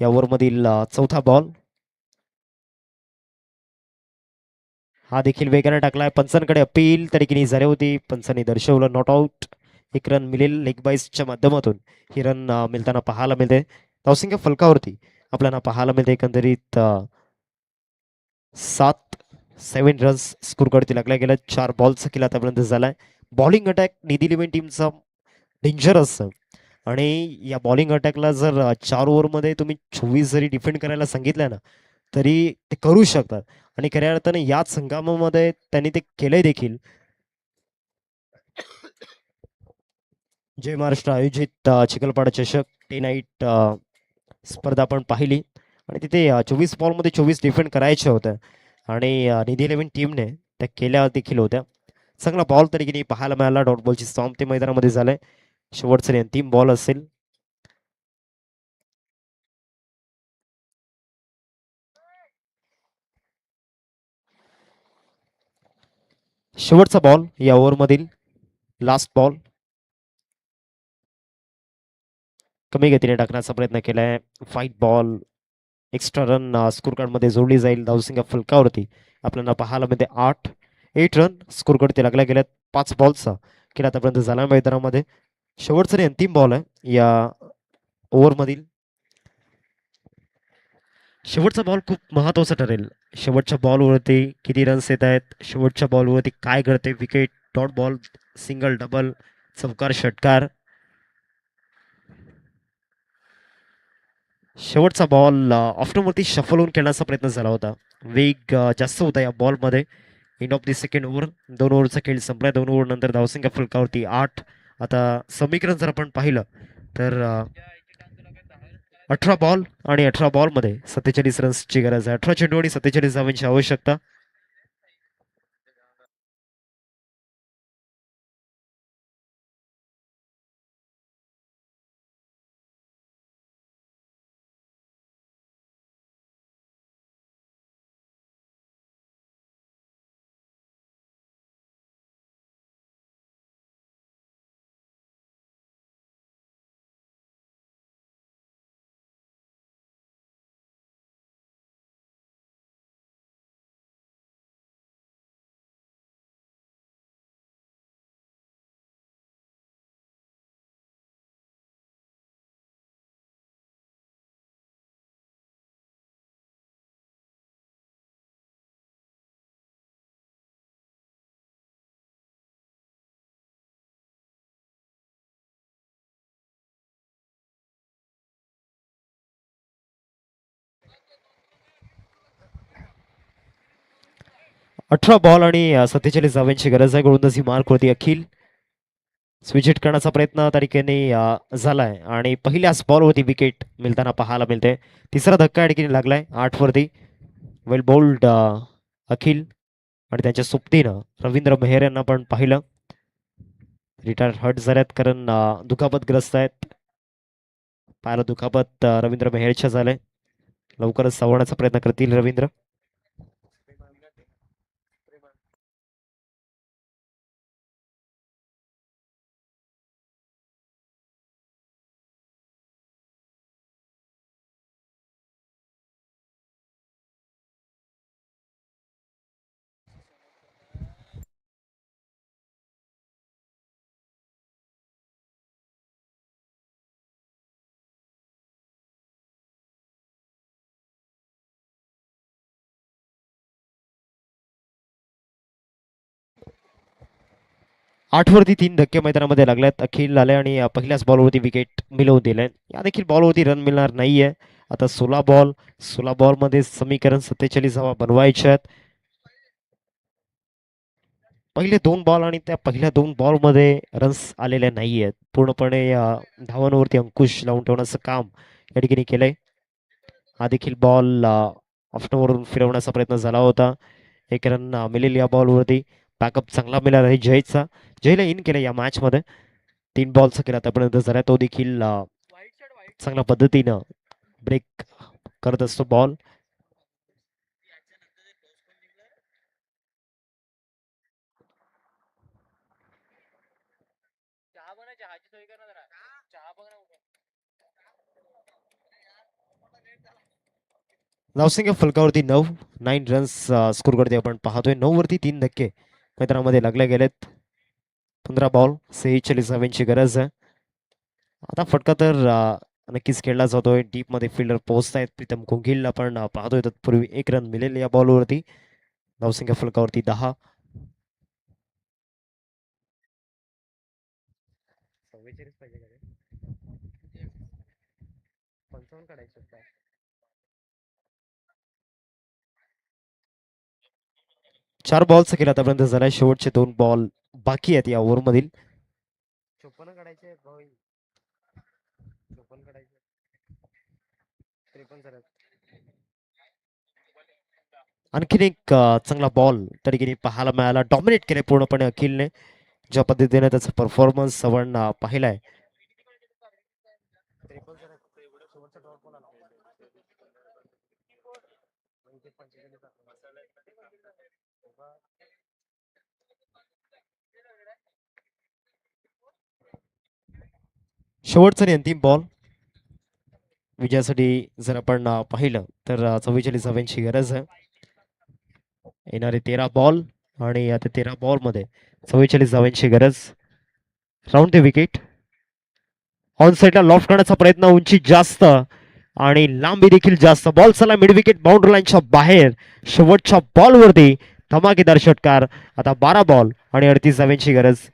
Speaker 1: या ओव्हरमधील 4था बॉल हा देखील वेगाने टाकलाय. पंचांकडे अपील त्या ठिकाणी झाली होती. पंचांनी दर्शवलं नॉट आउट. 1 रन मिळेल लेग बाईसच्या माध्यमातून ही रन मिळताना पाहायला मिळते. धावसंख्या फलकावरती आपल्याला पाहायला मिळते एकंदरीत 7 रन्स स्कोर कडती लागल्या गेल्या. 4 बॉलचा खेळ आतापर्यंत झालाय. बॉलिंग अटॅक निधी 11 टीमचा डेंजर असतं आणि या बॉलिंग अटॅकला जर 4 ओव्हरमध्ये तुम्ही 24 जरी डिफेंड करायला सांगितलं ना तरी ते करू शकतात. आणि खऱ्या अर्थाने याच संग्रामामध्ये त्यांनी ते केलंय देखील. जय महाराष्ट्र आयोजित चिखलपाडा चषक डे नाईट स्पर्धा आपण पाहिली आणि तिथे 24 बॉलमध्ये 24 डिफेंड करायचे होते आणि निधी 11 टीमने त्या केल्या देखील होत्या. चांगला बॉल तरीके पाहायला मिळाला. डॉट बॉलची सॉम ते मैदानामध्ये झालंय. शेवटचा आणि अंतिम बॉल असेल. शेवटचा बॉल या ओव्हरमधील लास्ट बॉल. कमी गतीने टाकण्याचा प्रयत्न केलाय. Fight ball extra run score card मध्ये जोडली जाईल. धावसंख्या फलकावरती आपल्याला पाहायला मिळते 8 रन स्कोर कार्ड ते लागल्या गेल्यात. 5 बॉलचा खेळ आतापर्यंत झाला मैदानामध्ये. शेवटचा आणि अंतिम बॉल आहे या ओव्हरमधील. शेवटचा बॉल खूप महत्वाचा ठरेल. शेवटच्या बॉलवरती किती रन्स येत आहेत, शेवटच्या बॉलवरती काय घडते, wicket, dot ball, single, double, चौकार, षटकार. शेवटचा बॉल ऑफ्टरवरती शफल होऊन खेळण्याचा प्रयत्न झाला होता. वेग जास्त होता या बॉलमध्ये. End of the second over. 2 ओव्हरचा खेळ संपलाय. 2 ओव्हर नंतर धावसंख्या फलकावरती 8. आता समीकरण जर आपण पाहिलं तर 18 बॉल आणि 18 बॉलमध्ये 47 रन्सची गरज आहे. 18 चेंडू आणि 47 धावांची आवश्यकता. 18 बॉल आणि 47 धावांची गरज आहे. गोलंदाजी मार्कवरती अखिल स्विच हिट करण्याचा प्रयत्न तरीकेने झालाय आणि पहिल्याच बॉलवरती विकेट मिळताना पाहायला मिळते. तिसरा धक्का या ठिकाणी लागलाय 8 वरती. वेल बोल्ड अखिल आणि त्यांच्या सोबतीनं रवींद्र मेहर यांना पण पाहिलं. रिटायर हर्ट झाल्यात कारण दुखापतग्रस्त आहेत. पायाला दुखापत रवींद्र मेहरच्या झालंय. लवकरच सावरण्याचा प्रयत्न करतील रवींद्र. 8 वरती 3 धक्के मैदानामध्ये लागलेत. अखिल आले आणि पहिल्याच बॉलवरती विकेट मिळवून दिले. या देखील बॉलवरती रन मिळणार नाहीये. आता 16 मध्ये समीकरण 47 धावा बनवायच्या आहेत. पहिले 2 बॉल आणि त्या पहिल्या 2 बॉलमध्ये रन्स आलेले नाहीयेत. पूर्णपणे धावांवरती अंकुश लावून ठेवण्याचं काम या ठिकाणी केलंय. हा देखील बॉल ऑफ्टवरून फिरवण्याचा प्रयत्न झाला होता. 1 रन मिळेल या बॉलवरती. बॅकअप चांगला मिळाला आहे जयचा. जयला इन केलं या मॅच मध्ये. 3 बॉलचा खेळ आतापर्यंत झाला. तो देखील चांगल्या पद्धतीनं ब्रेक करत असतो बॉल. धावसंख्या फलकावरती 9 रन्स स्कोर करते आपण पाहतोय. 9 वरती 3 धक्के मैदानामध्ये लागले गेलेत. 15 बॉल 46 धावांची गरज आहे. आता फटका तर नक्कीच खेळला जातोय. डीप मध्ये फिल्डर पोहोचतायत. प्रीतम कोंघिलला आपण पाहतोय. तत्पूर्वी 1 रन मिळेल या बॉलवरती. धावसंख्या फलकावरती 10. 44 पाहिजे का रे? 55 काढायचे काय? 4 बॉलचा खेळ आतापर्यंत झालाय. शेवटचे 2 बॉल बाकी आहेत या ओव्हर मधील. 54 काढायचे भाई. 54 काढायचे. 53 झाले. आणखीन एक चांगला बॉल त्या ठिकाणी पाहायला मिळाला. डॉमिनेट केले पूर्णपणे अखिलने. ज्या पद्धतीने त्याचा परफॉर्मन्स आपण पाहिलाय. शेवटचा आणि अंतिम बॉल विजयासाठी जर आपण पाहिलं तर 44 धावांची गरज आहे. येणारे 13 बॉल आणि त्या 13 बॉल मध्ये 44 धावांची गरज. Round the wicket. ऑन साईडला लॉफ्ट करण्याचा प्रयत्न, उंची जास्त आणि लांबी देखील जास्त. बॉल चला मिड विकेट बाउंड्री लाईनच्या बाहेर. शेवटच्या बॉलवरती धमाकेदार षटकार. आता 12 बॉल आणि 38 धावांची गरज.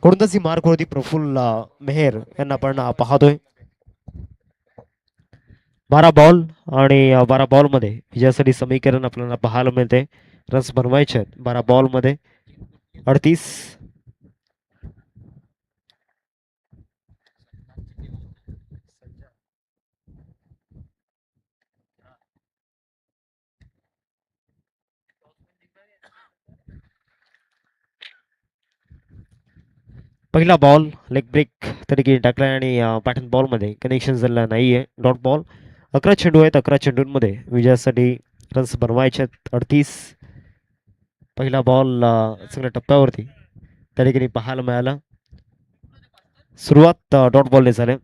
Speaker 1: कोणताच मार्क होती प्रफुल्ल मेहर यांना आपण पाहतोय. 12 बॉल आणि 12 बॉल मध्ये विजयासाठी समीकरण आपल्याला पाहायला मिळते. रन्स बनवायचे आहेत 12 बॉल मध्ये 38. पहिला बॉल लेग ब्रेक तरीके टाकला आणि पॅटर्न बॉल मध्ये कनेक्शन झालेला नाहीये. Dot ball. 11 चेंडू आहेत. 11 चेंडूंमध्ये विजयासाठी रन्स बनवायचे आहेत 38. पहिला बॉल चांगल्या टप्प्यावरती त्या ठिकाणी पाहायला मिळाला. सुरुवात डॉट बॉलने झाले.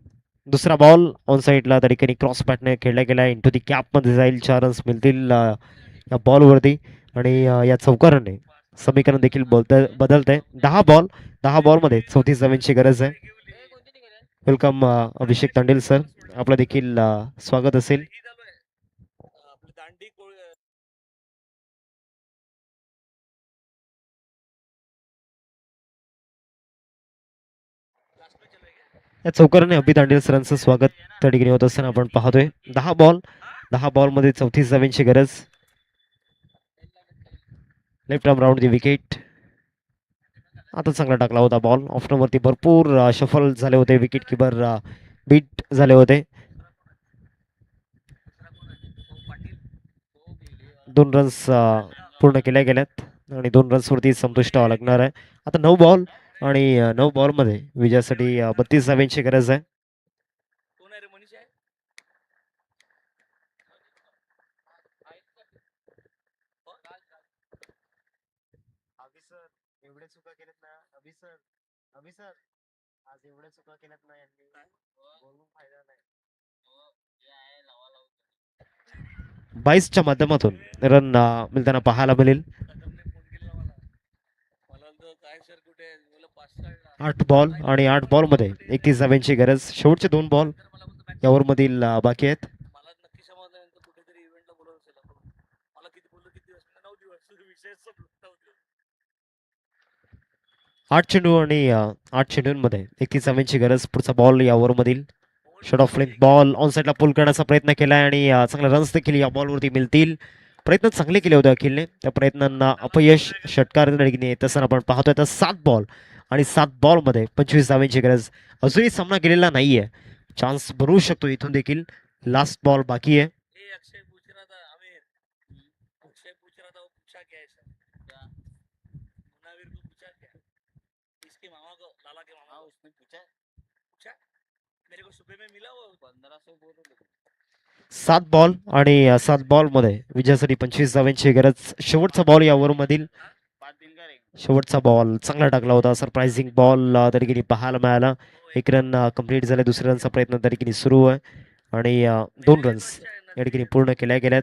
Speaker 1: दुसरा बॉल ऑन साईडला त्या ठिकाणी क्रॉस पॅटने खेळला गेला. इंटू दी कॅप मध्ये जाईल. 4 रन्स मिळतील या बॉलवरती आणि या चौकाराने समीकरण देखील बदलतंय. 10 बॉल 10 बॉल मध्ये 34 धावांची गरज आहे. वेलकम अभिषेक तांडेल सर, आपलं देखील स्वागत असेल. या चौकाराने अभि तांडेल सरांचं स्वागत त्या ठिकाणी होत असताना आपण पाहतोय. 10 बॉल 10 बॉल मध्ये 34 धावांची गरज. लेफ्ट आर्म राऊंड दी विकेट. आता चांगला टाकला होता बॉल. ऑफ्टरवरती भरपूर शफल झाले होते. विकेट किपर बीट झाले होते. 2 रन्स पूर्ण केल्या गेल्यात आणि 2 रन्स वरती संतुष्ट व्हावं लागणार आहे. आता 9 बॉल आणि 9 बॉल मध्ये विजयासाठी 32 धावांची गरज आहे. बाईसच्या माध्यमातून रन मिळताना पाहायला मिळेल. 8 बॉल आणि 8 बॉल मध्ये 31 धावांची गरज. शेवटचे 2 बॉल यावर मधील बाकी आहेत. 8 चेंडू आणि 8 चेंडूंमध्ये 31 धावांची गरज. पुढचा बॉल या ओव्हर मधील shot of length ball on साईडला पुल करण्याचा प्रयत्न केलाय आणि चांगले रन्स देखील या बॉलवरती मिळतील. प्रयत्न चांगले केले होते अखिलने. त्या प्रयत्नांना अपयश षटकार येत असताना आपण पाहतोय. तर 7 बॉल आणि 7 बॉल मध्ये 25 धावांची गरज. अजूनही सामना केलेला नाहीये. चान्स बनवू शकतो इथून देखील. लास्ट बॉल बाकी आहे. सात बॉल आणि 7 बॉल मध्ये विजयासाठी 25 धावांची गरज. शेवटचा बॉल या ओव्हर मधील शेवटचा बॉल चांगला टाकला होता. सरप्राइझिंग बॉल तरीके पाहायला मिळाला. 1 रन कंप्लीट झाले. दुसऱ्या रनचा प्रयत्न तरीके सुरू आहे आणि 2 रन्स या ठिकाणी पूर्ण केल्या गेल्यात.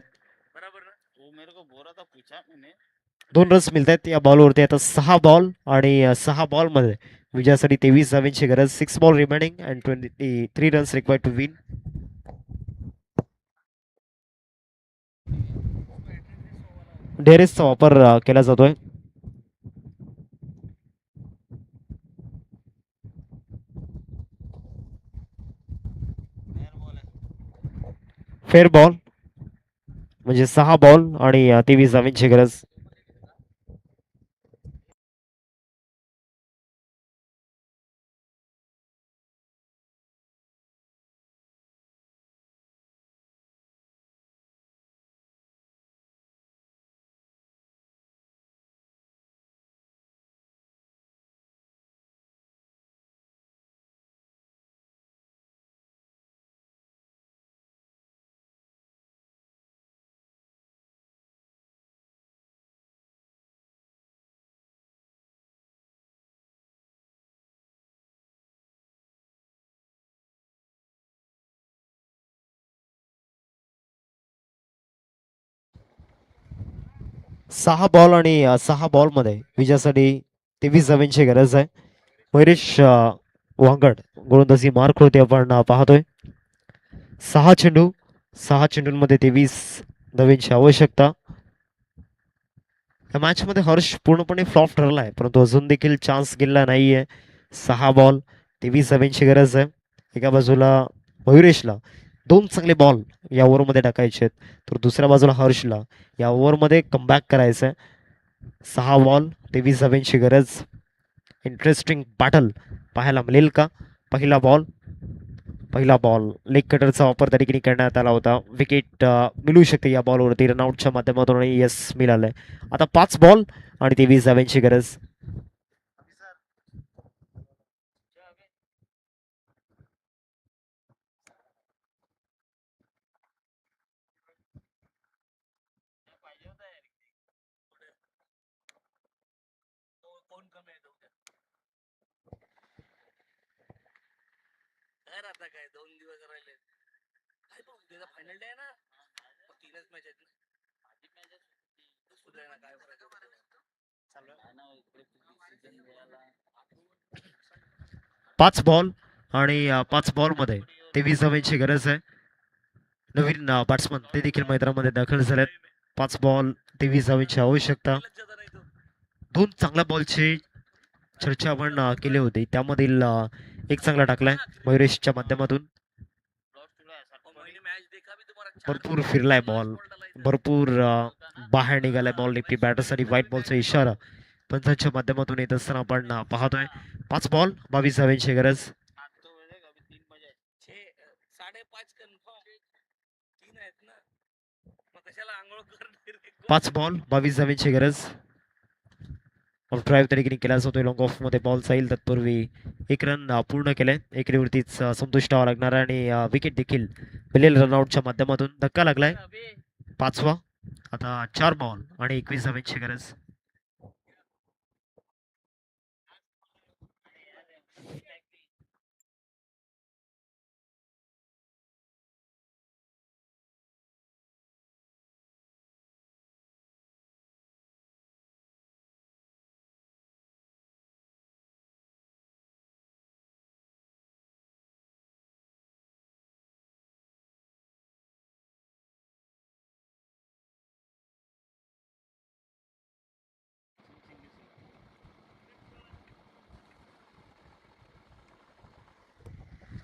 Speaker 1: 2 रन्स मिळत आहेत या बॉलवरती. आता 6 बॉल आणि 6 बॉल मध्ये विजयासाठी 23 धावांची गरज. 6 ball remaining and 23 runs required to win. डेरेसचा वापर केला जातोय. फेअर बॉल म्हणजे 6 बॉल आणि 23 धावांची गरज. सहा बॉल आणि 6 बॉल मध्ये विजयासाठी 23 धावांची गरज आहे. मयुरेश वांगड गोलंदाजी मार्क होते आपण पाहतोय. 6 चेंडूंमध्ये 23 धावांची आवश्यकता. या मॅच मध्ये हर्ष पूर्णपणे फ्लॉप ठरला आहे, परंतु अजून देखील चान्स गेला नाहीये. 6 बॉल 23 धावांची गरज आहे. एका बाजूला मयुरेशला 2 चांगले बॉल या ओव्हरमध्ये टाकायचे आहेत, तर दुसऱ्या बाजूला हर्षला या ओव्हरमध्ये कमबॅक करायचं आहे. 6 बॉल 23 धावांची गरज. इंटरेस्टिंग बॅटल पाहायला मिळेल का? पहिला बॉल लेग कटरचा वापर त्या ठिकाणी करण्यात आला होता. विकेट मिळू शकते या बॉलवरती रनआउटच्या माध्यमातून. यस, मिळालंय. आता 5 बॉल आणि 23 धावांची गरज. पाच बॉल आणि 5 बॉल मध्ये 23 धावांची गरज आहे. नवीन बॅट्समन ते देखील मैदानामध्ये दाखल झालेत. 5 बॉल 23 धावांची आवश्यकता. 2 चांगल्या बॉलची चर्चा आपण केली होती, त्यामधील एक चांगला टाकलाय मयुरेशच्या माध्यमातून. भरपूर फिरलाय बॉल, भरपूर बाहेर निघालाय बॉल. निफ्टी बॅटरसाठी व्हाईट बॉलचा इशारा पंचांच्या माध्यमातून येत असताना आपण पाहतोय. 5 बॉल 22 धावांची गरज. 5 बॉल 22 धावांची गरज. ड्राईव्ह त्या ठिकाणी केला जातोय. लॉंग ऑफ मध्ये बॉल जाईल तत्पूर्वी एक रन पूर्ण केलाय. एकरीवरतीच संतुष्ट व्हावं लागणार आणि विकेट देखील मिळेल रनआउटच्या माध्यमातून. धक्का लागलाय 5वा. आता 4 बॉल आणि 21 धावांची गरज.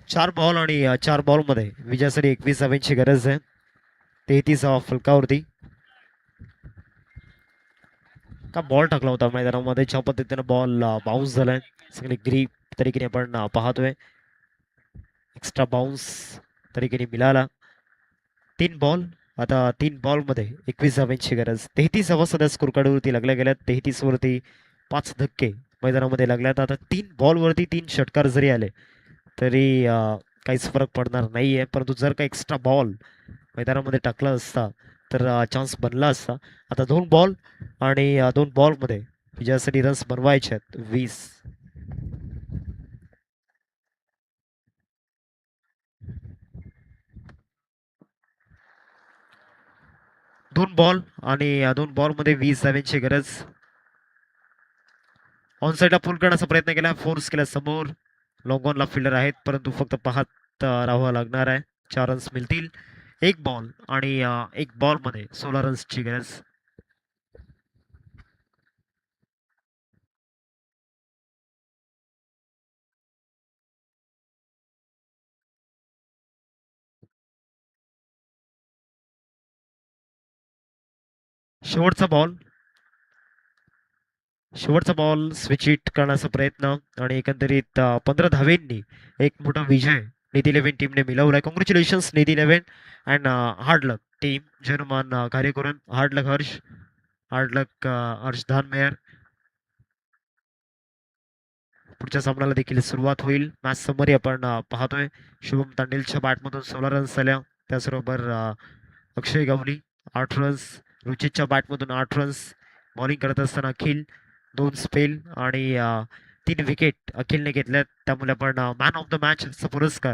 Speaker 1: चार बॉल आणि 4 बॉल मध्ये विजयासाठी 21 धावांची गरज आहे. 33 फलकावरती का बॉल टाकला होता मैदानामध्ये, ज्या पद्धतीने बॉल बाउन्स झालाय. सगळे ग्रीप तरीकेने आपण पाहतोय. एक्स्ट्रा बाउन्स तरीकेने मिळाला. 3 बॉल. आता 3 बॉल मध्ये 21 धावांची गरज. 33 धावा सध्या स्कोर कार्डवरती लागल्या गेल्यात. 33 वरती 5 धक्के मैदानामध्ये लागल्यात. आता 3 बॉल वरती 3 षटकार जरी आले तरी काहीच फरक पडणार नाहीये, परंतु जर का एक्स्ट्रा बॉल मैदानामध्ये टाकला असता तर चान्स बनला असता. आता 2 बॉल आणि 2 बॉल मध्ये विजयासाठी रन्स बनवायचे आहेत 20. 2 बॉल आणि 2 बॉल मध्ये 20 धावांची गरज. ऑन साईडला पुल करण्याचा प्रयत्न केला, फोर्स केला समोर. लॉंग ऑनला फिल्डर आहेत परंतु फक्त पाहत राहावं लागणार आहे. 4 रन्स मिळतील. एक बॉल आणि एक बॉल मध्ये 16 रन्सची गरज. शेवटचा बॉल. शेवटचा बॉल स्विच हिट करण्याचा प्रयत्न आणि एकंदरीत 15 धावेंनी एक मोठा विजय निधी 11 टीमने मिळवलाय. Congratulations Nidhi 11 and hard luck team. German कार्य करून हार्ड लक हर्ष. हार्ड लक हर्ष धानमेयर. पुढच्या सामन्याला देखील सुरुवात होईल. मॅच समरी आपण पाहतोय. शुभम तांडेलच्या बॅटमधून 16 रन्स झाल्या. त्याचबरोबर अक्षय गवली 8 रन्स. रुचितच्या बॅटमधून 8 रन्स. बॉलिंग करत असताना अखिल 2 स्पेल आणि 3 विकेट अखिलने घेतल्यात. त्यामुळे आपण मॅन ऑफ द मॅच चा पुरस्कार